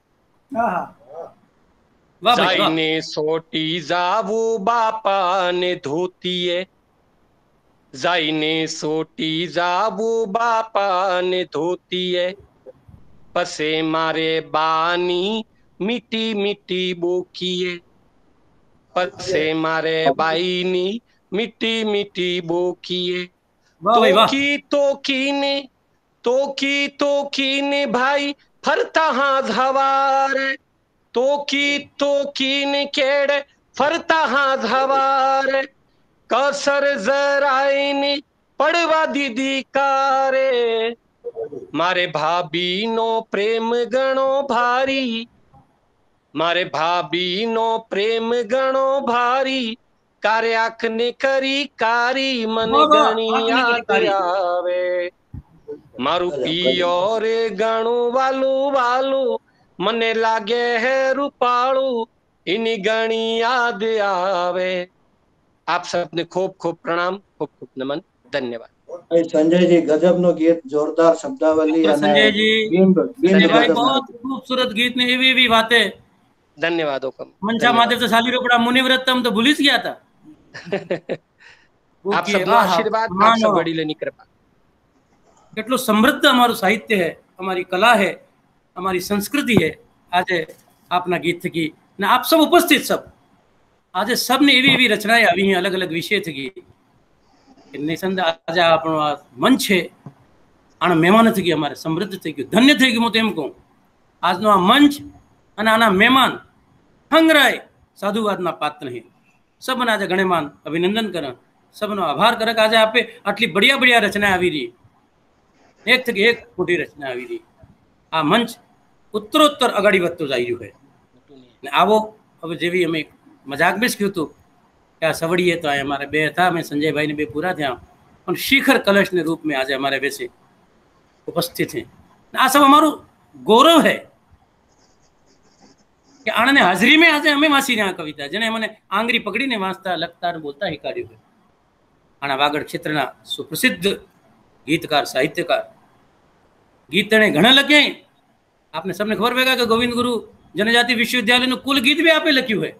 जाईने सोटी जावो बापा ने धोती है जाईने सोटी जावो बापा ने धोती है पसे मारे बानी मिट्टी मिट्टी बोकी है पसे मारे बाईनी मिट्टी मिट्टी बोकी है तो की ने भाई फरता हाथ हवार तो की ने केड़े फरता हाथ हवार कसर जराई ने पड़वा दीदी कारे मारे भाभी नो प्रेम गणो भारी मारे भाभी नो प्रेम गणो भारी कारे आख ने करी कारी मन गणी याद आवे मारू पियो रे गणु वालू वालू मने लागे है रूपालू इनी गणी याद आवे। आप सबने खूब खूब प्रणाम खूब खूब नमन धन्यवाद। संजय जी गजब नो गीत जोरदार शब्दावली संजय जी भाई बहुत खूबसूरत गीत ने एवी बातें धन्यवाद मंचा माध्यम से साली रोपड़ा मुनिव्रत हम तो भूली गया था आप सबनो आशीर्वाद आप सब बड़ी लेनी कृपा કેટલું સમૃદ્ધ અમારું સાહિત્ય है हमारी कला है हमारी संस्कृति है आज आपना गीत थकी ना आप सब उपस्थित सब आज सब ने एवी रचनाएं આવી हैं अलग अलग विषय थकी निसंद आज આપણો મંચ છે આના મહેમાન થકી અમારે સમૃદ્ધ થઈ ગયું ધન્ય થઈ ગયું હું તેમ કહું આજનો આ મંચ અને આના મહેમાન સંગ્રહ સાધુવાદના પાત્ર છે सबने आज गणमान अभिनंदन कर सबनो आभार कर आज आपे आटली बढ़िया बढ़िया रचना આવી रही एक थकी एक मोटी रचना આવી रही आ मंच उत्तरोत्तर अगाड़ी વધતો જઈ રહ્યો है ने आवो अब जेवी हमें मजाक में क्यों तो क्या सवड़िए तो आए हमारे बे था मैं संजय भाई ने बे पूरा थे और शिखर कलश ने रूप में आज हमारे वैसे उपस्थित हैं आ सब हमारो गौरव है कि आने हाजरी में आज हमें वासी ने कविता जेने मैंने आंगरी पकड़ी ने वांचता लगता और बोलता ही कार्य है आना वागड़ क्षेत्रना सुप्रसिद्ध गीतकार साहित्यकार गीत ने घना लगे आपने सबने खबर होगा कि गोविंद गुरु जनजाति विश्वविद्यालय नु कुल गीत भी आपे लख्यू है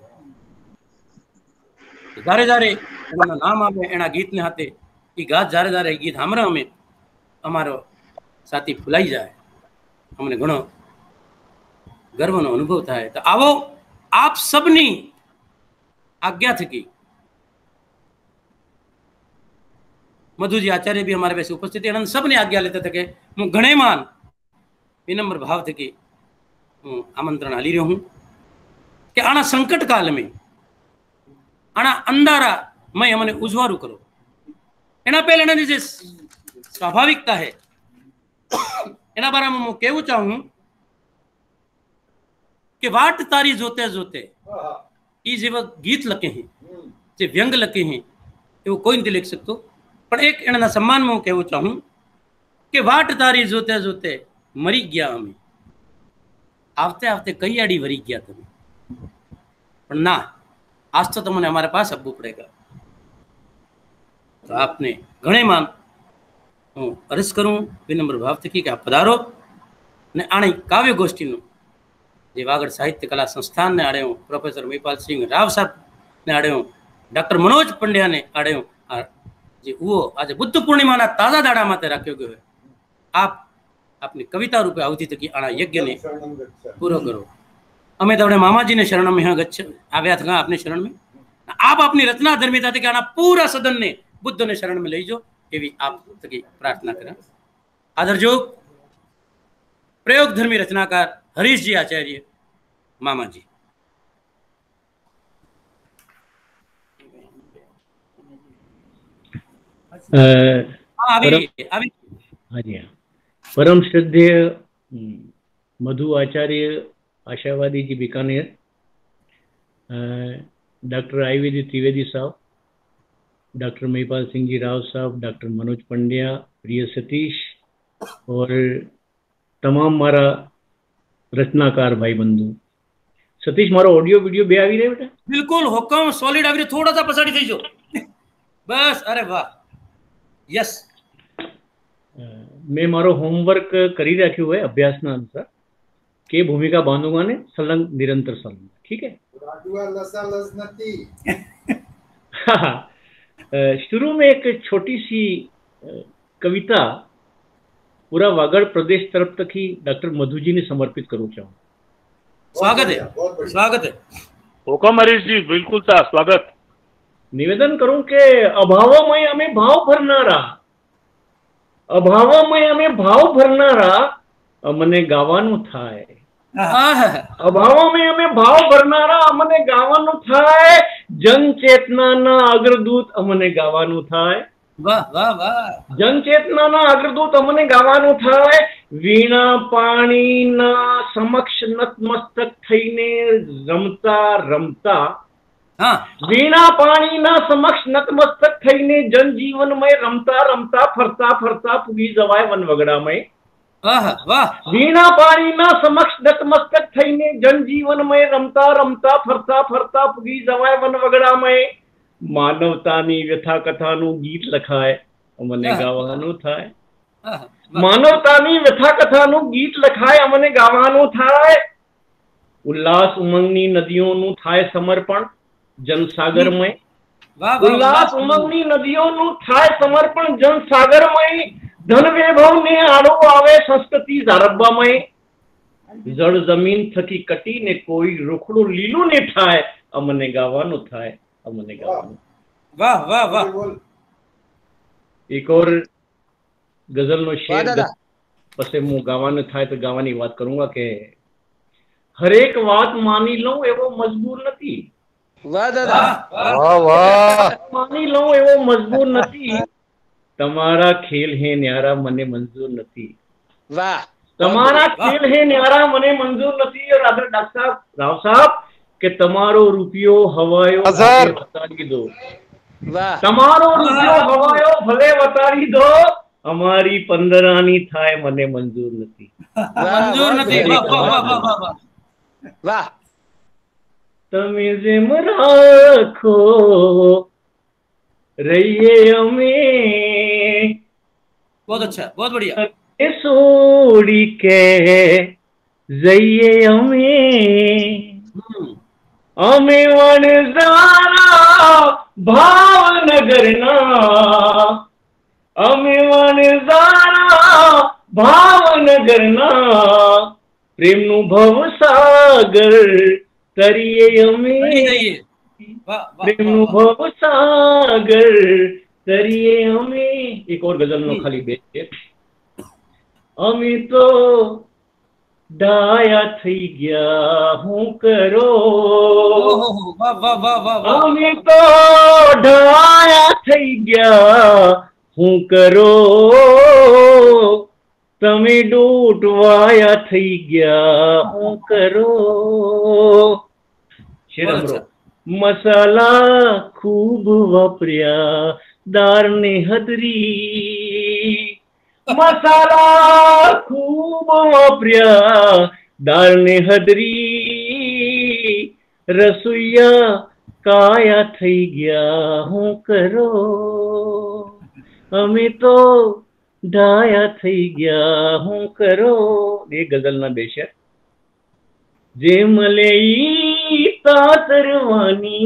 जारे जारे एना नाम आवे एना गीत ने हाथे ई गात जारे जारे गीत हमरा में अमारो साथी फुलाई जाए अमने घणो गर्वनो अनुभव थाय। तो आवो आप सबनी आज्ञा थकी मधुजी आचार्य भी हमारे वैसे उपस्थित है, सबने आज्ञा लेते थे कि हूँ घणे मान विनम्र भाव थी कि हूँ आमंत्रण हाली रह्यो हूँ कि आना संकट काल में आना अंधारा मैं हमने उजवारू करो एना पहले एना जे स्वाभाविकता है एना बारे में मैं कहूँ चाहूँ कि वाट तारी जोते जोते ये जे गीत लखे हैं जे व्यंग लखे हैं वो कोई नहीं लिख सकतो, पर एक एना सम्मान में कहूँ चाहूँ कि वाट तारी जोते जोते मरी गया हमें आवते आवते कई आड़ी वरी गया तुम्हें, पर ना आज तो तुमने हमारे पास अब्बू पड़ेगा। तो आपने घणे मान हूँ अर्ज करूँ विनम्र भाव थी कि आप पधारो ने आने काव्य गोष्ठी जे वागड़ साहित्य कला संस्थान ने आड़े प्रोफेसर महिपाल सिंह राव साहब ने आड़े डॉक्टर मनोज पंड्या ने आड़े जे वो आज बुद्ध पूर्णिमा ना ताजा दाड़ा माते राख्यो गयो है। आप अपनी कविता रूपे आवती थकी आना यज्ञ ने पूरो करो। अमे तो मामा जी ने शरण में यहाँ गच्छ आव्या था अपने शरण में, आप अपनी रचना धर्मिता थी आना पूरा सदन ने बुद्ध ने शरण में लई जो एवी आप थकी प्रार्थना करा। आदर जो प्रयोग धर्मी रचनाकार हरीश जी आचार्य मामा जी। हाँ जी हाँ, परम श्रद्धेय मधु आचार्य आशावादी जी बीकानेर, डॉक्टर आयुर्वेदी त्रिवेदी साहब, डॉक्टर महिपाल सिंह जी राव साहब, डॉक्टर मनोज पंड्या, प्रिय सतीश और तमाम मारा रचनाकार भाई बंधु। सतीश मारो ऑडियो वीडियो बे आवी रहे बेटा? बिल्कुल हुकम सॉलिड आवी, थोड़ा सा पछाड़ी थई जो बस। अरे वाह यस। मैं मारो होमवर्क करी राख्यो है अभ्यास ना अनुसार के भूमिका बांधूंगा ने सलंग निरंतर सलंग, ठीक है। शुरू में एक छोटी सी कविता पूरा वागड़ प्रदेश तरफ तक ही डॉक्टर मधु जी ने समर्पित करो चाहूँ। स्वागत है, स्वागत है। हुकम हरीश जी, बिल्कुल था स्वागत। निवेदन करूं कि अभावमय हमें भाव भरनारा, अभावमय हमें भाव भरनारा अमने गावानु थाय, अभावमय हमें भाव भरनारा अमने गावानु थाय, जन चेतना ना अग्रदूत अमने गावानु थाय। वाह वाह वाह। जन चेतना ना अग्रदूत अमने गावानु थाय, वीणा पाणी ना समक्ष नतमस्तक थईने रमता रमता, हाँ, वीणा पाणी ना समक्ष नतमस्तक थईने जन जीवन में रमता रमता फरता फरता पुगी जवाय वन वगड़ा में। वाह वाह। वीणा पाणी ना समक्ष नतमस्तक थईने जन जीवन में रमता रमता फरता फरता पुगी जवाय वन वगड़ा में, मानवतानी व्यथा कथानु गीत लखाय अमने गावानु थाय, मानवतानी व्यथा कथानु गीत लखाय अमने गावानु थाय, उल्लास उमंगनी नदियों नु थाय समर्पण जन सागर में, उल्लास उमंगनी नदियों नु थाय समर्पण जन सागर में, धन वैभव ने आड़ो आवे संस्कृति जारब्बा में, जड़ जमीन थकी कटी ने कोई रुखड़ो लीलो ने ठाय अमने गावानु थाय अमने गावानु। वाह वाह वाह। एक और गजल नो शेर पसे मु गावानु थाय तो गावानी बात करूंगा कि हर एक बात मानी लो एवो मजबूर नथी। वाह दादा वाह वाह। मानी लो एवो मजबूर नथी, तमारा खेल है न्यारा मने मंजूर नथी। वाह। तमारा खेल है न्यारा मने मंजूर नथी। और आदर डॉक्टर साहब राव साहब के तमारो रुपयो हवायो बतारी दो। वाह। तमारो रुपयो हवायो भले बतारी दो, हमारी 15 थाय मने मंजूर नथी। मंजूर नथी। वाह वाह वाह वाह वाह। तमे जेम राखो रहिए हमें, बहुत अच्छा, बहुत बढ़िया। सोड़ी के जइए हमें, हमें वन जारा भावनगर ना अमे वणजारा भावनगर ना प्रेम नु भवसागर तरिए अमे प्रेम नु भवसागर तरिए अमे। एक और गजल नो खाली बेट अमी तो डाया थी गया हूँ करो अमी तो डाया थी गया हूँ करो तमे डूटवाया थी गया हूँ करो। शिरमरो मसाला खूब वापरिया दार ने हदरी मसाला खूब वापरिया दाल ने हदरी रसोईया काया थई गया हूँ करो हमें तो ढाया थई गया हूँ करो। ये गजल ना बेशक जे मलई तातरवानी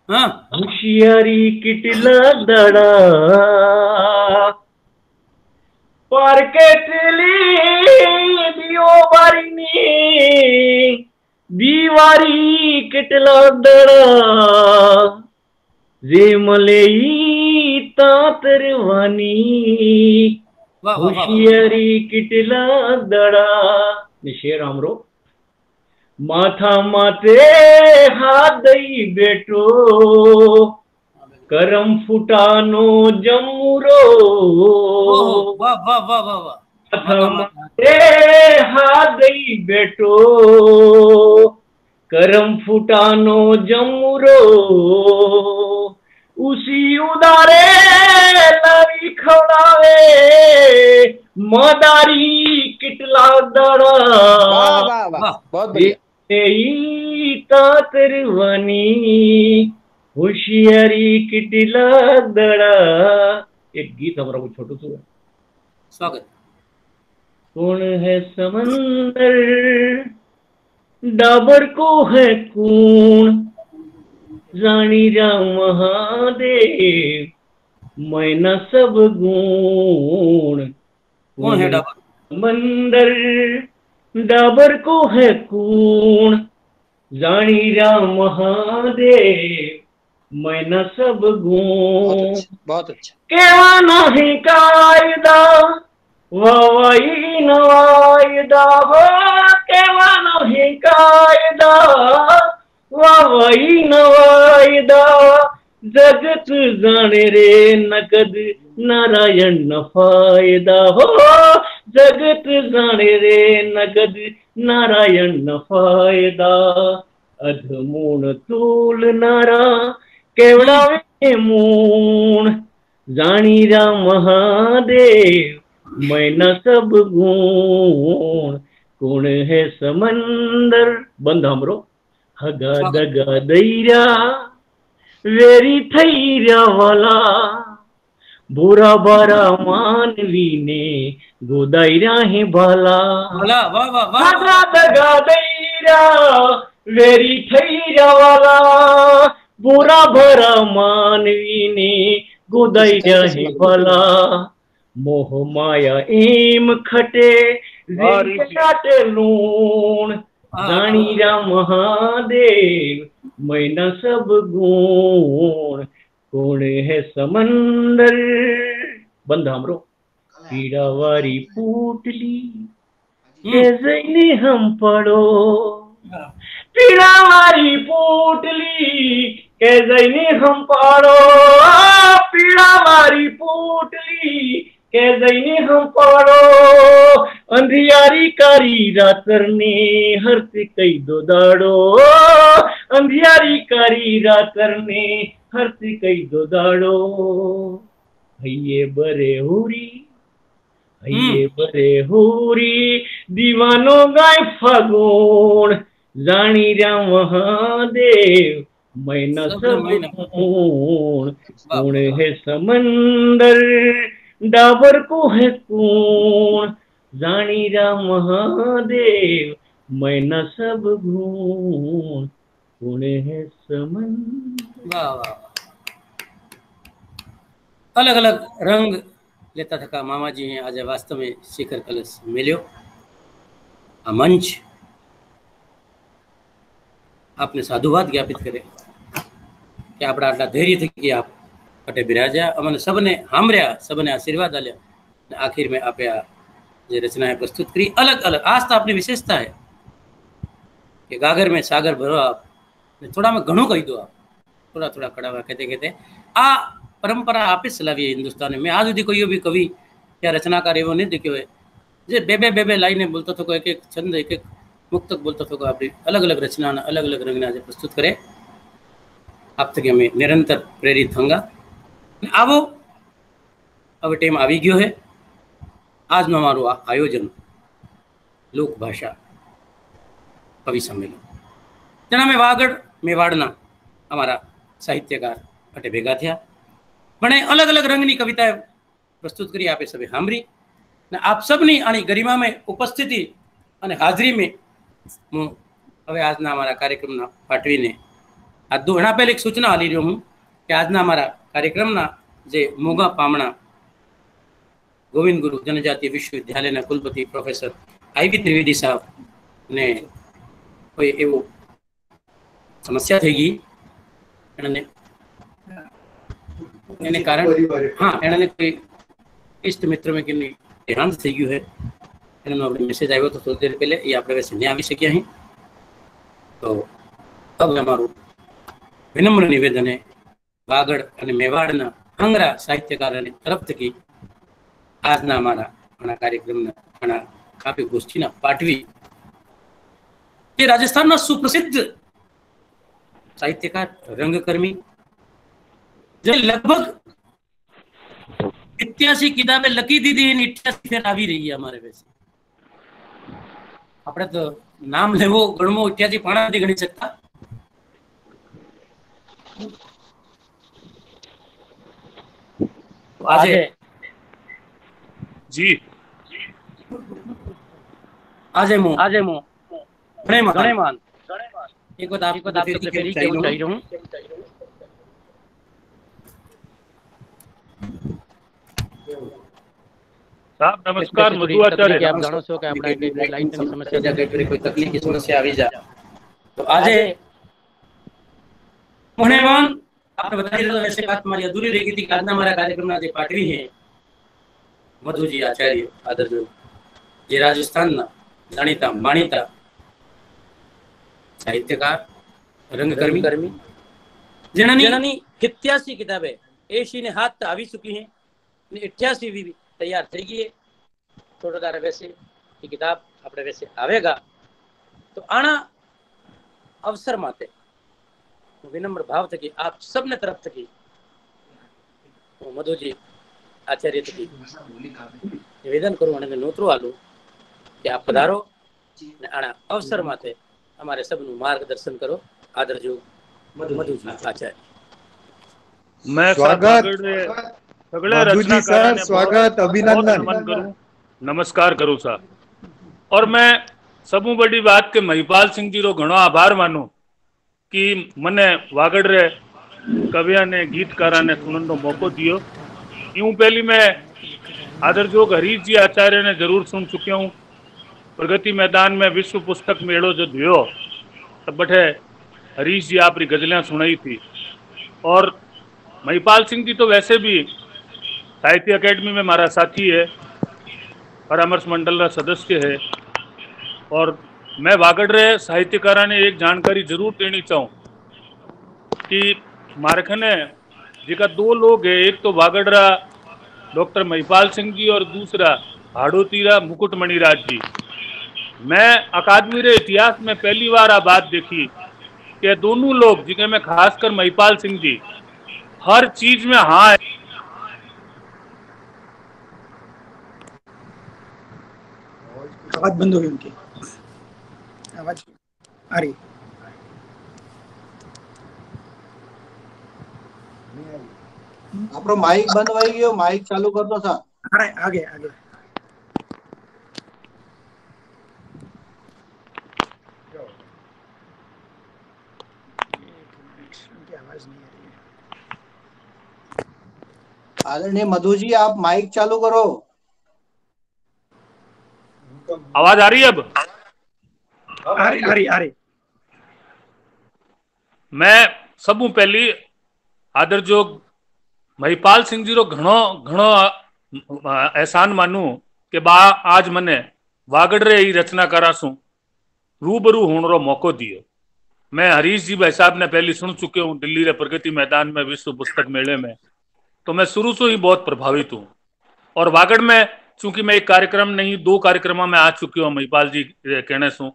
होशियारी किटला दड़ा पार्केटली दियो बारी दीवारी किटला दड़ा जे मलई तातरवानी होशियारी किटला दड़ा। शेर हमरो माथा माते हाथ दई बेटो करम फुटानो जमुरो माथा माते हाथ दई बेटो करम फुटानो जमुरो उसी उदारे लवी खड़ावे मदारी किटला दड़ा बहुत बढ़िया तातरवानी होशियारी किटला दड़ा। एक गीत हमारा कुछ छोटू सा स्वागत। कौन है समंदर डाबर को है कौन रानी राम महादेव मैं न सब गुण। कौन है डाबर समंदर डाबर को है कौन रानी राम महादेव मैं न सब गुण। बहुत अच्छा केवा नहीं कायदा वाई नवायदा हो केवा नहीं कायदा वाई नवायदा जगत जाने रे नकद नारायण न फायदा हो जगत जाने रे नगद नारायण न फायदा अधमूण तूल नारा केवड़ा वे मूण जानी राम महादेव मैं न सब गुण। कौन है समंदर बंद हमरो हगा दगा दैरा वेरी थैरा वाला बुरा बारा मानवी ने गोदायरा है भाला हगा दगा दैरा वेरी थैरा वाला बुरा भरा मानवी ने गोदायरा है भाला मोह माया एम खटे काटे लूण रानी राम महादेव मैं न सब गुण। कौन है समंदर बंद हमरो पीड़ावारी पूटली कैसे हम पढ़ो पीड़ावारी पूटली कैसे हम पढ़ो पीड़ावारी पूटली कैसे हम पढ़ो अंधियारी कारी रातर ने हर्ष कई दो दाड़ो अंधियारी कारी रातर ने हर्ष कई दो दाड़ो हइये बरे हुरी दीवानो गाय फागुन रानी राम महादेव मैं न सब कौन है समंदर डाबर को है कौन रानी राम महादेव मैं न सब गुण। पुणे है समन। वाह वाह, अलग अलग रंग लेता थका मामाजी हैं आज वास्तव में शिखर कलश मिल्यो। आ मंच आपने साधुवाद ज्ञापित करे कि आप आटला धैर्य थकी आप अटे बिराजा, अमने सबने हामर्या, सबने आशीर्वाद आल्या, आखिर में आपे आ जे रचनाएं प्रस्तुत करी अलग अलग। आज तो आपनी विशेषता है कि गागर में सागर भरो आप, थोड़ा में घणो कही दो आप, थोड़ा थोड़ा कड़ावा कहते कहते आ परंपरा आप ही चलावी है हिंदुस्तान में। आज सुधी कोई भी कवि या रचनाकार एवं नहीं दिख्यो है जे बे लाइने बोलता थो, एक एक छंद एक एक मुक्तक बोलता थो, अपनी अलग अलग रचना अलग अलग रंग आज प्रस्तुत करे। आप तक हमें निरंतर प्रेरित होंगे। आवो अब टेम आवी गयो है। आज नो हमारो आयोजन लोक भाषा कवि सम्मेलन जना में वागड़ मेवाड़ना अमारा साहित्यकार अटे भेगा थया, पण अलग अलग रंगनी कविताएं प्रस्तुत करी आपे सबे हांभरी। आप सबनी आनी गरिमा में उपस्थिति अने हाजरी में हूँ हवे आजना अमारा कार्यक्रमना पाठवीने आ दो घणा पहले एक सूचना आली रह्यो हूँ कि आजना अमारा कार्यक्रमना जे मोगा पामणा गोविंद गुरु जनजातीय विश्वविद्यालय कुलपति प्रोफेसर आई.वी. त्रिवेदी साहब ने कोई एवं समस्या थी गई एने कारण हाँ एने कोई इष्ट मित्र में कि देहांत थी गયું है एनो આપણે મેસેજ આવ્યો તો થોડી દેર પહેલે એ આપણે વૈસે નહીં આવી શક્યા અહીં। તો अब અમારું વિનમ્ર નિવેદન है વાગડ અને મેવાડના આંગરા સાહિત્યકારોની તરફ થકી આજના અમારા કાર્યક્રમના કાવ્ય ગોષ્ઠીના પાઠવી ये राजस्थान में सुप्रसिद्ध साहित्यकार रंगकर्मी जो लगभग 88 किताबें लकी दीदी 88 फेर आवी रही है हमारे वैसे। આપણે તો નામ લેવો ગણવો 88 પાણા નથી ગણી શકતા। આજે जी આજે મુ गणेमान एक बात आपको फेरी कहना चाहिए हूँ। साहब नमस्कार, मधुआचार्य आप जानो छो कि आपने लाइन में समस्या जाके कोई तकलीफ की समस्या आवी जा तो आजे गणेमान आपने बताई तो वैसे बात हमारी अधूरी रह गई थी कि आज हमारा कार्यक्रम ना जे पाटवी है मधु जी आचार्य आदर जो जे राजस्थान ना जानीता मानीता साहित्यकार रंगकर्मी जिन्होंने 87 किताबें एशी ने हाथ आवी चुकी हैं, 88 भी तैयार थी गई है। थोड़ा दारा वैसे ये किताब अपने वैसे आवेगा तो आना अवसर माते विनम्र भाव थकी आप सबने तरफ थकी मधु जी आचार्य थकी निवेदन करूँ અને નોતરો આલું કે આપ પધારો ને આના અવસર માતે हमारे सबनु मार्गदर्शन करो। आदर जो मधु जी आचार्य। मैं स्वागत सगळे मधुजी सर, स्वागत अभिनंदन करूं, नमस्कार करूं साहब। और मैं सबू बड़ी बात के महिपाल सिंह जी रो घणो आभार मानू कि मने वागड़ रे कविया ने गीतकारा ने सुनने नो मौको दियो। यूं पहली मैं आदर जोग हरीश जी आचार्य ने जरूर सुन चुके हूँ। प्रगति मैदान में विश्व पुस्तक मेड़ो जो दियो तब बठे हरीश जी आपरी गजलें सुनाई थी। और महिपाल सिंह जी तो वैसे भी साहित्य अकेडमी में हमारा साथी है, परामर्श मंडल का सदस्य है। और मैं वागड़ रहे साहित्यकारा ने एक जानकारी जरूर देनी चाहूँ कि मारखने जिका दो लोग है, एक तो वागड़रा डॉक्टर महिपाल सिंह जी और दूसरा हाड़ोतीरा मुकुटमणि राज जी। मैं अकादमी रे इतिहास में पहली बार आ बात देखी कि दोनों लोग जिनके में खासकर महिपाल सिंह जी हर चीज में हाँ है। आवाज बंद हो गई उनकी, आवाज आ रही आपरो माइक बंद हो गयो, माइक चालू कर दो सर। अरे आगे आगे आदरणीय मधु जी, आप माइक चालू करो। आवाज आ रही है अब? आ रही। मैं सबू पहली आदर जो महिपाल सिंह जी रो घणो एहसान मानू कि बा आज मने वागड़ रे ही रचना करा सू रूबरू होने रो मौको दियो। मैं हरीश जी भाई साहब ने पहली सुन चुके हूँ दिल्ली रे प्रगति मैदान में विश्व पुस्तक मेले में, तो मैं शुरू से ही बहुत प्रभावित हूँ। और वागड़ में चूंकि मैं एक कार्यक्रम नहीं 2 कार्यक्रमों में आ चुकी हूँ महिपाल जी कहने सू,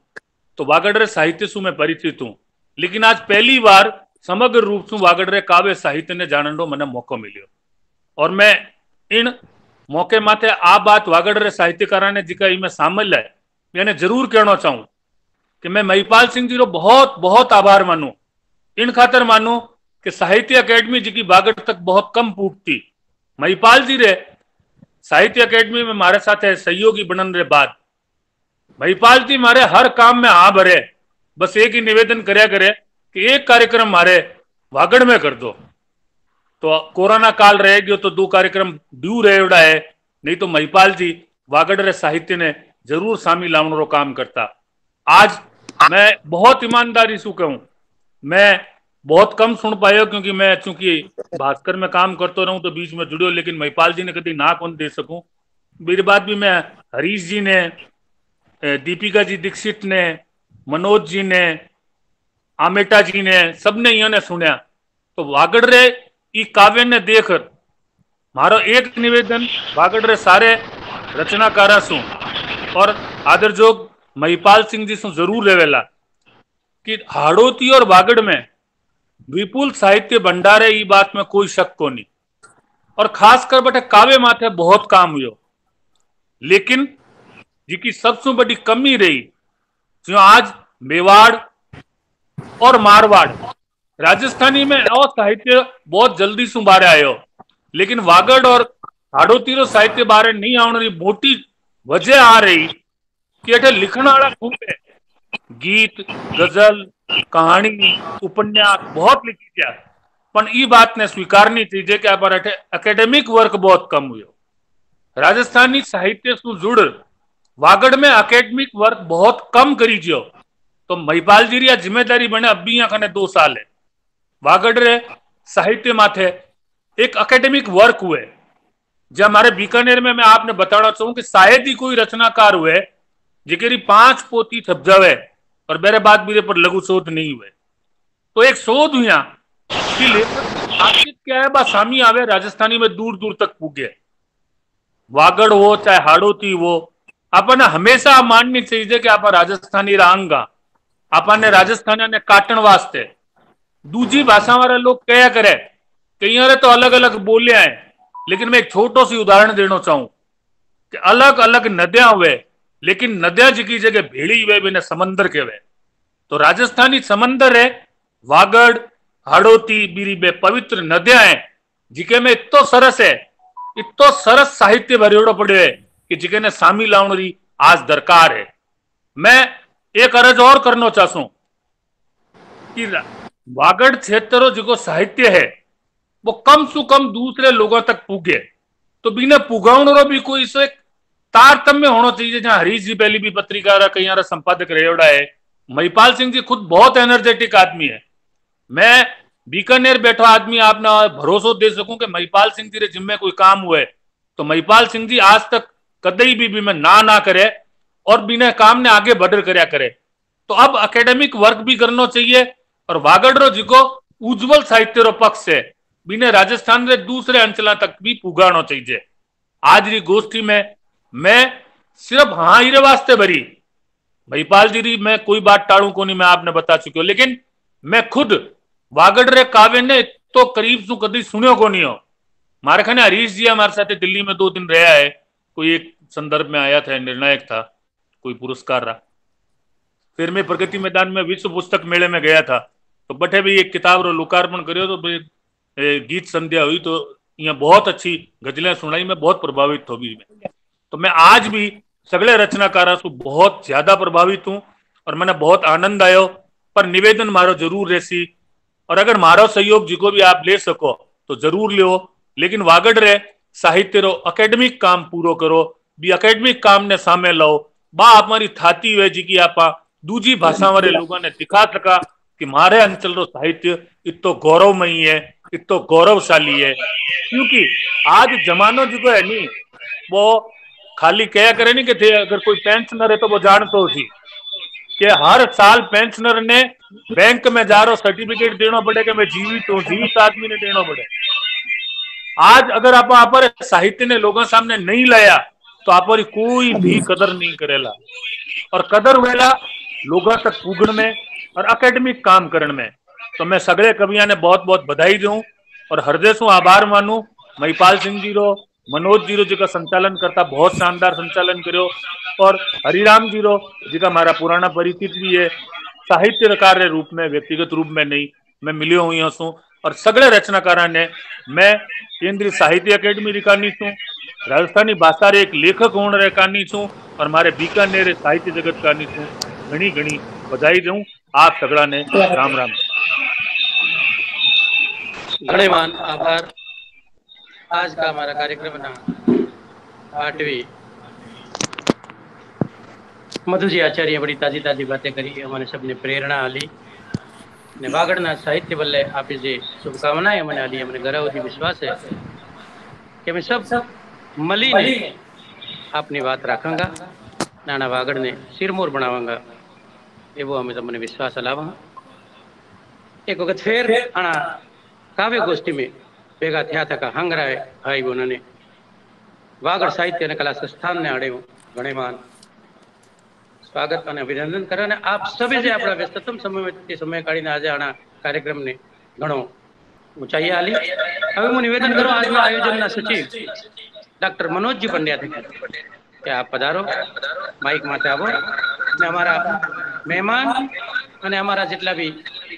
तो वागड़ रे साहित्य सु मैं परिचित हूँ, लेकिन आज पहली बार समग्र रूप से वागड़ रे काव्य साहित्य ने जानने रो मने मौको मिलियो। और मैं इन मौके माथे आ बात वागड़ रे साहित्यकारा ने जिका में शामिल है मैंने जरूर कहना चाहूँ कि मैं महिपाल सिंह जी रो बहुत बहुत आभार मानू। इन खातर मानू कि साहित्य अकेडमी जी की वागड़ तक बहुत कम पूछती। महिपाल जी रे साहित्य अकेडमी में मारे साथ सहयोगी बनने रे बाद महिपाल जी मारे हर काम में हाँ भरे, बस एक ही निवेदन करया करे कि एक कार्यक्रम मारे वागड़ में कर दो। तो कोरोना काल रह गयो तो 2 कार्यक्रम ड्यू रहेड़ा है, नहीं तो महिपाल जी वागड़ रे साहित्य ने जरूर शामिल लाने रो काम करता। आज मैं बहुत ईमानदारी से कहूं, मैं बहुत कम सुन पायो क्योंकि मैं चूंकि भास्कर में काम करते रहूं तो बीच में जुड़ो, लेकिन महिपाल जी ने कभी ना कौन दे सकूं। मेरी बात भी मैं हरीश जी ने, दीपिका जी दीक्षित ने, मनोज जी ने, आमेटा जी ने, सबने इन्होंने सुनिया। तो वागड़ रे ई काव्य ने देखकर मारो एक निवेदन वागड़ रे सारे रचनाकारा सु और आदरजोग महिपाल सिंह जी सु जरूर रहेला कि हाड़ोती और वागड़ में विपुल साहित्य भंडार है, ई बात में कोई शक को नहीं। और खासकर बटे काव्य माथे बहुत काम हुयो, लेकिन जिकी सबसे बड़ी कमी रही जो आज मेवाड़ और मारवाड़ राजस्थानी में और साहित्य बहुत जल्दी से बारे आयो, लेकिन वागड़ और हाड़ोती रो साहित्य बारे नहीं आने री मोटी वजह आ रही कि अठे लिखण वाला खूब है। गीत, गजल, कहानी, उपन्यास बहुत लिखी दिया, पर ई बात ने स्वीकारनी चाहिए कि आप एकेडमिक वर्क बहुत कम हुयो। राजस्थानी साहित्य से जुड़ वागड़ में एकेडमिक वर्क बहुत कम करी जियो। तो महिपाल जी री जिम्मेदारी बने अब भी यहाँ 2 साल है वागड़ रे साहित्य माथे एक एकेडमिक वर्क हुए। जब हमारे बीकानेर में मैं आपने बताना चाहूँ कि शायद ही कोई रचनाकार हुए जिकेरी 5 पोथी छप जावे और मेरे बाद मेरे पर लघु शोध नहीं हुए। तो एक शोध हुआ कि लेखक क्या है बा सामी आवे राजस्थानी में दूर दूर तक पूगे। वागड़ हो चाहे हाड़ोती हो, अपन हमेशा माननी चाहिए कि आप राजस्थानी रंगा आपने राजस्थानी ने काटन वास्ते दूजी भाषा वाले लोग क्या करे कई तो अलग अलग बोलियां हैं, लेकिन मैं एक छोटो सी उदाहरण देना चाहूं कि अलग अलग नदियां हुए, लेकिन नदियां जी की जगह भेड़ी हुए बिना समंदर के वे। तो राजस्थानी समंदर है, वागड़ हाड़ोती बीरी बे पवित्र नदियां हैं जिके में इतो सरस है, इतो सरस साहित्य भरियोड़ो पड़े है कि जिके ने शामिल लाउण री आज दरकार है। मैं एक अर्ज और करना चाहूं कि वागड़ क्षेत्र जो साहित्य है वो कम से कम दूसरे लोगों तक पुगे, तो बिना पुगाउण रो भी कोई इसे तारतम्य होना चाहिए। जहां हरीश जी पहली भी पत्रिका कई संपादक रहेड़ा है, महिपाल सिंह जी खुद बहुत एनर्जेटिक आदमी है। मैं बीकानेर बैठा आदमी आपने भरोसा दे सकूं कि महिपाल सिंह जी रे जिम्मे कोई काम हुए तो महिपाल सिंह जी आज तक कदई भी मैं ना करे और बिना काम ने आगे बढ़ करया करे। तो अब एकेडमिक वर्क भी करना चाहिए और वागड़ रो जिको उज्जवल साहित्य रो पक्ष है बिना राजस्थान रे दूसरे अंचल तक भी पुगाना चाहिए। आज री गोष्ठी में मैं सिर्फ हाँ हीरे वास्ते भरी महिपाल जी री मैं कोई बात टाड़ू को नहीं, मैं आपने बता चुकी हूं, लेकिन मैं खुद वागड़ रे काव्य ने तो करीब सु कभी सुनियो को नहीं हो। मारे खाने हरीश जी हमारे साथ दिल्ली में 2 दिन रहा है, कोई एक संदर्भ में आया था, निर्णायक था, कोई पुरस्कार रहा। फिर मैं प्रगति मैदान में विश्व पुस्तक मेले में गया था तो बठे भी एक किताब रो लोकार्पण करियो तो गीत संध्या हुई तो यहाँ बहुत अच्छी गजलें सुनाई, मैं बहुत प्रभावित हो भी। तो मैं आज भी सगले रचनाकारा से बहुत ज्यादा प्रभावित हूँ और मैंने बहुत आनंद आयो। पर निवेदन मारो जरूर रहसी और अगर मारो सहयोग जी को भी आप ले सको तो जरूर लो, लेकिन वागड़ रे साहित्य रो अकेडमिक काम पूरो करो, बी अकेडमिक काम ने सामे लो, बा हमारी थाती हुए जी की आपा दूजी भाषा वाले लोगों ने दिखा सका कि मारे अंचल रो साहित्य इतो गौरवमयी है, इतो गौरवशाली है। क्योंकि आज जमानो जो है नहीं वो खाली कह करे नहीं कि थे अगर कोई पेंशनर है तो वो जानतो थी कि हर साल पेंशनर ने बैंक में जा रहा सर्टिफिकेट देना पड़े कि मैं जीवित हूँ, जीवित आदमी ने देना पड़े। आज अगर आप साहित्य ने लोगों सामने नहीं लाया तो आप कोई भी कदर नहीं करेला, और कदर वेला लोगों तक पुगण में और अकेडमिक काम करने में। तो मैं सगले कवियां ने बहुत बहुत बधाई दूं और हृदय से आभार मानू महिपाल सिंह जी रो, मनोज जी रो जिका संचालन करता बहुत शानदार संचालन करो, और हरिराम जी रो जिका हमारा पुराना परिचित भी है, साहित्यकार के रूप में व्यक्तिगत रूप में नहीं, मैं मिलियो हुई हूँ। और सगले रचनाकारा ने मैं केंद्रीय साहित्य अकेडमी रिकानी छू, राजस्थानी भाषा रे एक लेखक होने रे कानी छू, और मारे बीकानेर साहित्य जगत कानी छू। घनी घनी बधाई दूं आप सगड़ा ने। राम राम। घणेमान आभार। आज का हमारा कार्यक्रम ना 8वीं मधु जी आचार्य बड़ी ताजी ताजी बातें करी, हमारे सबने प्रेरणा आली ने वागड़ना साहित्य बल्ले आप जी शुभकामनाएं मैंने आली। मैंने घर होती विश्वास है कि मैं सब मली ने अपनी बात रखांगा, नाना वागड़ ने सिरमोर बनावांगा, ये वो हमें सबने विश्वास अलावा। एक वक्त फिर आना काव्य गोष्ठी में भेगा थया था का हंगरा है भाई उन्होंने वागड़ साहित्य ने कला संस्थान ने आड़े घणेमान स्वागत और अभिनंदन करा ने आप सभी जे अपना व्यस्ततम समय काढ़ी आज आना कार्यक्रम ने घणो ऊंचाई आली। હવે હું નિવેદન કરું આજના આયોજનના સચિવ ડોક્ટર મનોજજી પંડ્યા थे કે આપ પધારો, માઇક માથે આવો ને અમારા મહેમાન અને અમારા જેટલા બી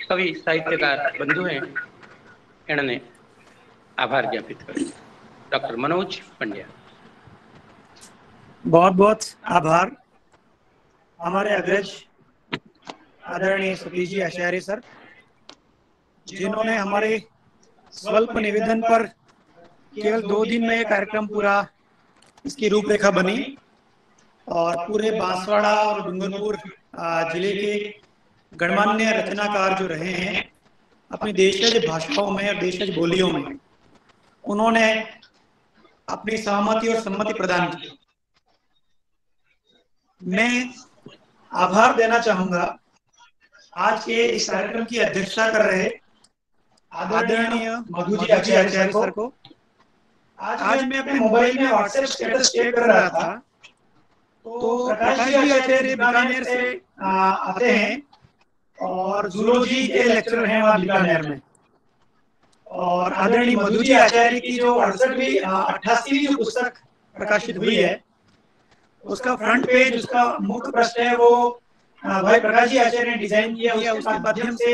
કવિ સાહિત્યકાર બંધુ હે એણે આભાર જ્ઞાપિત કર્યો। ડોક્ટર मनोज पंड्या। बहुत बहुत आभार हमारे अग्रज आदरणीय सतीश जी आचार्य सर, जिन्होंने हमारे स्वल्प निवेदन पर केवल 2 दिन में कार्यक्रम पूरा इसकी रूपरेखा बनी और पूरे बांसवाड़ा और डूंगरपुर जिले के गणमान्य रचनाकार जो रहे हैं अपनी देशज भाषाओं में और देशज बोलियों में उन्होंने अपनी सहमति और सम्मति प्रदान की। मैं आभार देना चाहूंगा आज के इस कार्यक्रम की अध्यक्षता कर रहे आदरणीय मधु जी आचार्य सर को। आज मैं अपने मोबाइल में व्हाट्सएप स्टेटस चेक कर रहा था तो प्रकाश जी आचार्य बीकानेर से आते हैं और जूलॉजी के लेक्चरर हैं वहाँ बीकानेर में, और आदरणीय मधु जी आचार्य की जो 88वीं जो पुस्तक प्रकाशित हुई है उसका फ्रंट पेज, उसका मुख्य पृष्ठ है वो भाई प्रकाश जी आचार्य ने डिजाइन किया। उसके माध्यम से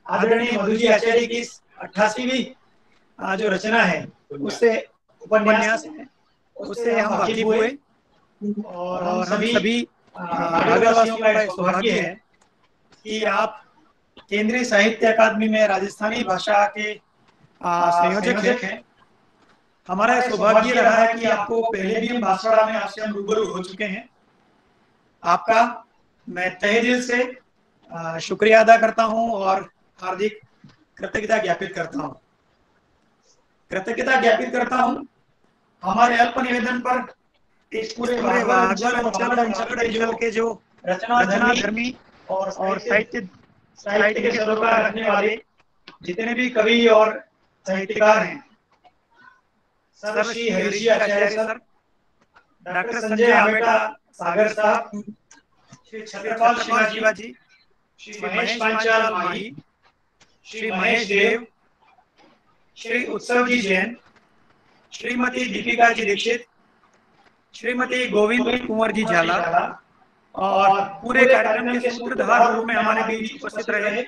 आदरणीय मधु जी आचार्य की 88वीं जो रचना है उससे उपन्यास है उससे हम वाकिफ हुए, और हम सभी भागड़वासियों का सौभाग्य है कि आप केंद्रीय साहित्य अकादमी में राजस्थानी भाषा के संयोजक हैं। हमारा सौभाग्य रहा है कि आपको पहले भी हम बांसवाड़ा में आपसे हम रूबरू हो चुके हैं। आपका मैं तहे दिल से शुक्रिया अदा करता हूं और हार्दिक कृतज्ञता ज्ञापित करता हूं। हमारे अल्प निवेदन पर इस पूरे अंचल के जो रचना धर्मी और साहित्य के सरोकार रखने वाले जितने भी कवि और साहित्यकार हैं, सर श्री हरीश जी आचार्य सर, डॉक्टर संजय आमेटा सागर साहब, श्री छत्रपाल शिवाजी, श्री महेश पांचाल माही, श्री महेश देव, श्री उत्सव जी जैन, श्रीमती दीपिका जी दीक्षित, श्रीमती गोविंद कुंवर जी झाला, और पूरे कार्यक्रम के सूत्रधार रूप में हमारे बीच उपस्थित रहे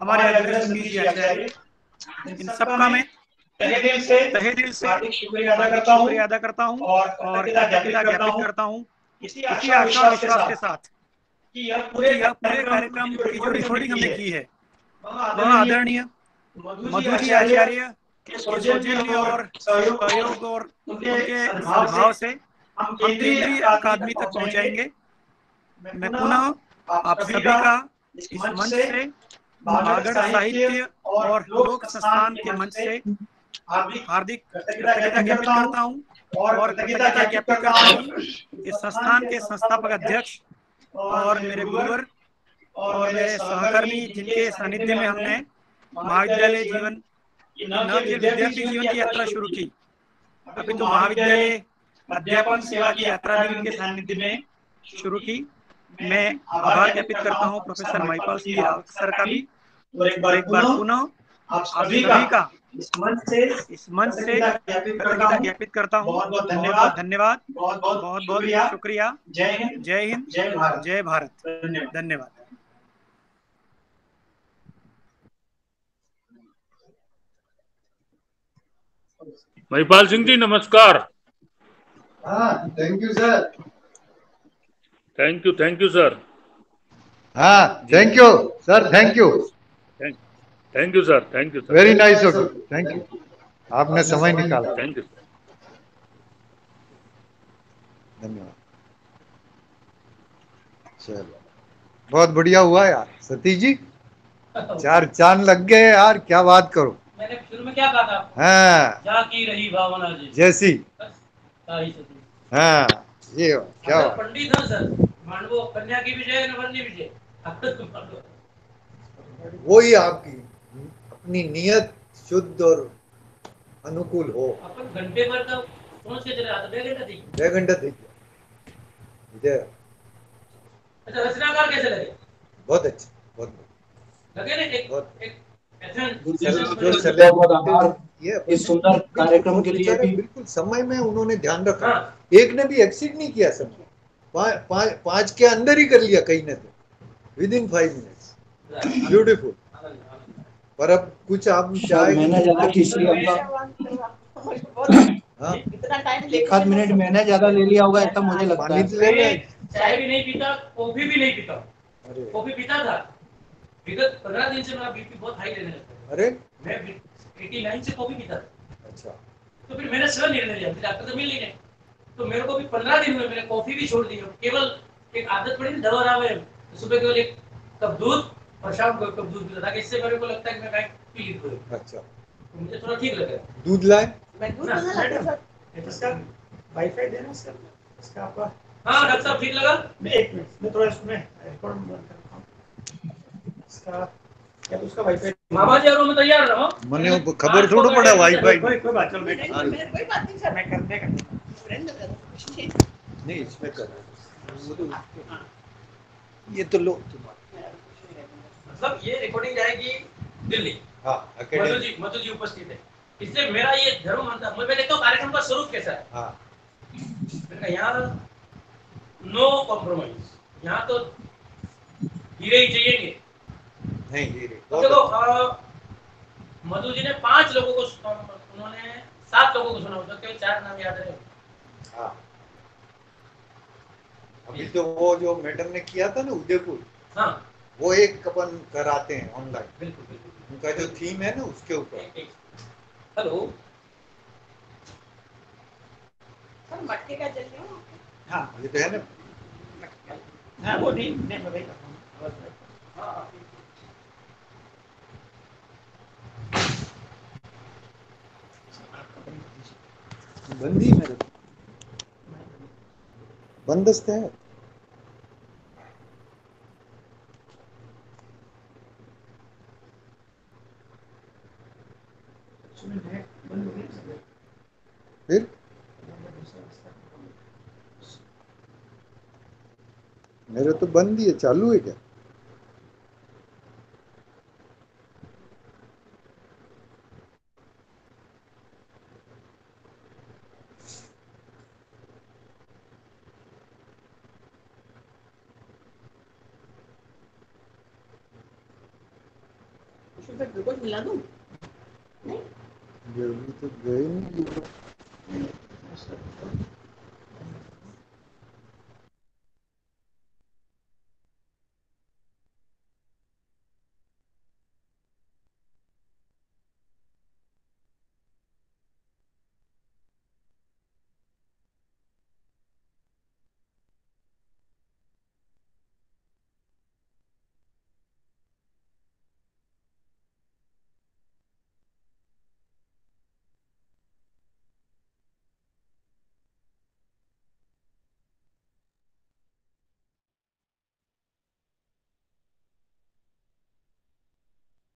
हमारे अग्रज सतीश जी आचार्य। इन सबका मैं तहे दिल से हार्दिक शुक्रिया अदा करता हूं और कृतज्ञता ज्ञापित करता हूं इसी आशा विश्वास के साथ कि यह पूरे कार्यक्रम की जो रिकॉर्डिंग हमने की है वह आदरणीय मधु जी आचार्य के सौजन्य और सहयोग और उनके सद्भाव से हम केंद्रीय अकादमी तक पहुंचाएंगे। मैं पुनः आप सभी का इस मंच से बागड़ साहित्य और लोक संस्थान के मंच से हार्दिक कृतज्ञता ज्ञापित करता हूँ और कृतज्ञता ज्ञापित करता हूँ इस संस्थान के संस्थापक अध्यक्ष और मेरे गुरुवर और मेरे सहकर्मी जिनके सानिध्य में हमने महाविद्यालय जीवन न केवल विद्यार्थी जीवन की यात्रा शुरू की, अभी तो महाविद्यालय अध्यापन सेवा की यात्रा भी उनके सानिध्य में शुरू की। मैं आभार ज्ञापित करता हूँ प्रोफेसर महिपाल सिंह रावत सर का भी, और एक बार पुनः आप सभी का इस मंच से कृतज्ञता ज्ञापित करता हूँ। बहुत धन्यवाद, बहुत शुक्रिया। जय हिंद, जय भारत। धन्यवाद। महिपाल सिंह जी नमस्कार। हाँ, thank you sir. Thank you sir. हाँ, thank you sir, thank you sir. Very nice of you, thank you, आपने समय निकाला। Thank you. धन्यवाद। चलो बहुत बढ़िया हुआ यार सतीश जी, 4 चांद लग गए यार, क्या बात करो। मैंने शुरू में क्या कहा था? हाँ, जा की रही भावना जी जैसी। हाँ, ये क्या बात। पंडित है सर, मांडवो कन्या की विजय नवरनी विजय। वही आपकी अपनी नियत शुद्ध और अनुकूल हो। अपन घंटे भर का सोच के चले आते, 2 घंटा थी। 2 घंटा थी विजय। अच्छा, रचनाकार कैसे लगे? बहुत अच्छे, बहुत लगे ना इस सुंदर कार्यक्रम के लिए भी बिल्कुल समय में उन्होंने ध्यान रखा। एक ने भी एक्सीड नहीं किया, सब 5 के अंदर ही कर लिया, कहीं ने तो विदिन 5 मिनट्स। ब्यूटीफुल। पर अब कुछ आप मैंने ज्यादा खींची, इतना टाइम 1 मिनट मैंने ज्यादा ले लिया होगा ऐसा मुझे लगता है। चाय भी नहीं पीता, कॉफी भी नहीं पीता। कॉफी पीता था, विगत 15 दिन से मेरा बीपी बहुत हाई रहने लगा। अरे मैं 89 से कॉफी पीता था। अच्छा, तो फिर मैंने स्वयं निर्णय लिया, डॉक्टर तो मिल नहीं गए, तो मेरे को भी 15 दिन में मैंने कॉफी भी छोड़ दी। केवल एक आदत पड़ी दवा रावे, सुबह केवल 1 कप दूध और शाम को 1 कप दूध पीता था। इससे मेरे को लगता है कि मैं कहीं पी ली। अच्छा, तो मुझे थोड़ा ठीक लगा। दूध लाए? मैं दूध बना लाता सर। इसका वाईफाई देना सर, इसका आपका। हाँ डॉक्टर साहब, ठीक लगा? मैं 1 मिनट मैं थोड़ा इसमें रिकॉर्ड बंद करता हूं। इसका क्या तो उसका वाईफाई। मामा जी और मैं तैयार रहो। मने खबर थोड़ा पड़ा वाईफाई। कोई बात, चल मैं कोई बात नहीं सर, मैं करने का नहीं, इसमें कर ये तो लो मतलब ये रिकॉर्डिंग जाएगी दिल्ली। हाँ, मधु जी उपस्थित है, इसलिए मेरा ये धर्म मानता है। मैं देखता हूँ कार्यक्रम का स्वरूप कैसा है। हाँ, यहाँ नो कॉम्प्रोमाइज, यहाँ तो हीरे ही चाहिए। नहीं हीरे देखो, मधु जी ने 5 लोगों को, उन्होंने 7 लोगों को सुना होता, केवल 4 नाम याद रहे। हाँ, अभी तो वो जो मैडम ने किया था ना उदयपुर, हाँ, वो एक अपन कराते हैं ऑनलाइन। बिल्कुल उनका जो थीम है ना उसके ऊपर। हेलो सर, मटके का जल रहे हो? हाँ, ये तो है ना। हाँ, वो नहीं मैं बंदी मेरे बंदस्त है। फिर मेरे तो बंद ही है, चालू है क्या? ग्लूकोज मिला दूं? नहीं, जरूरी तो गए नहीं।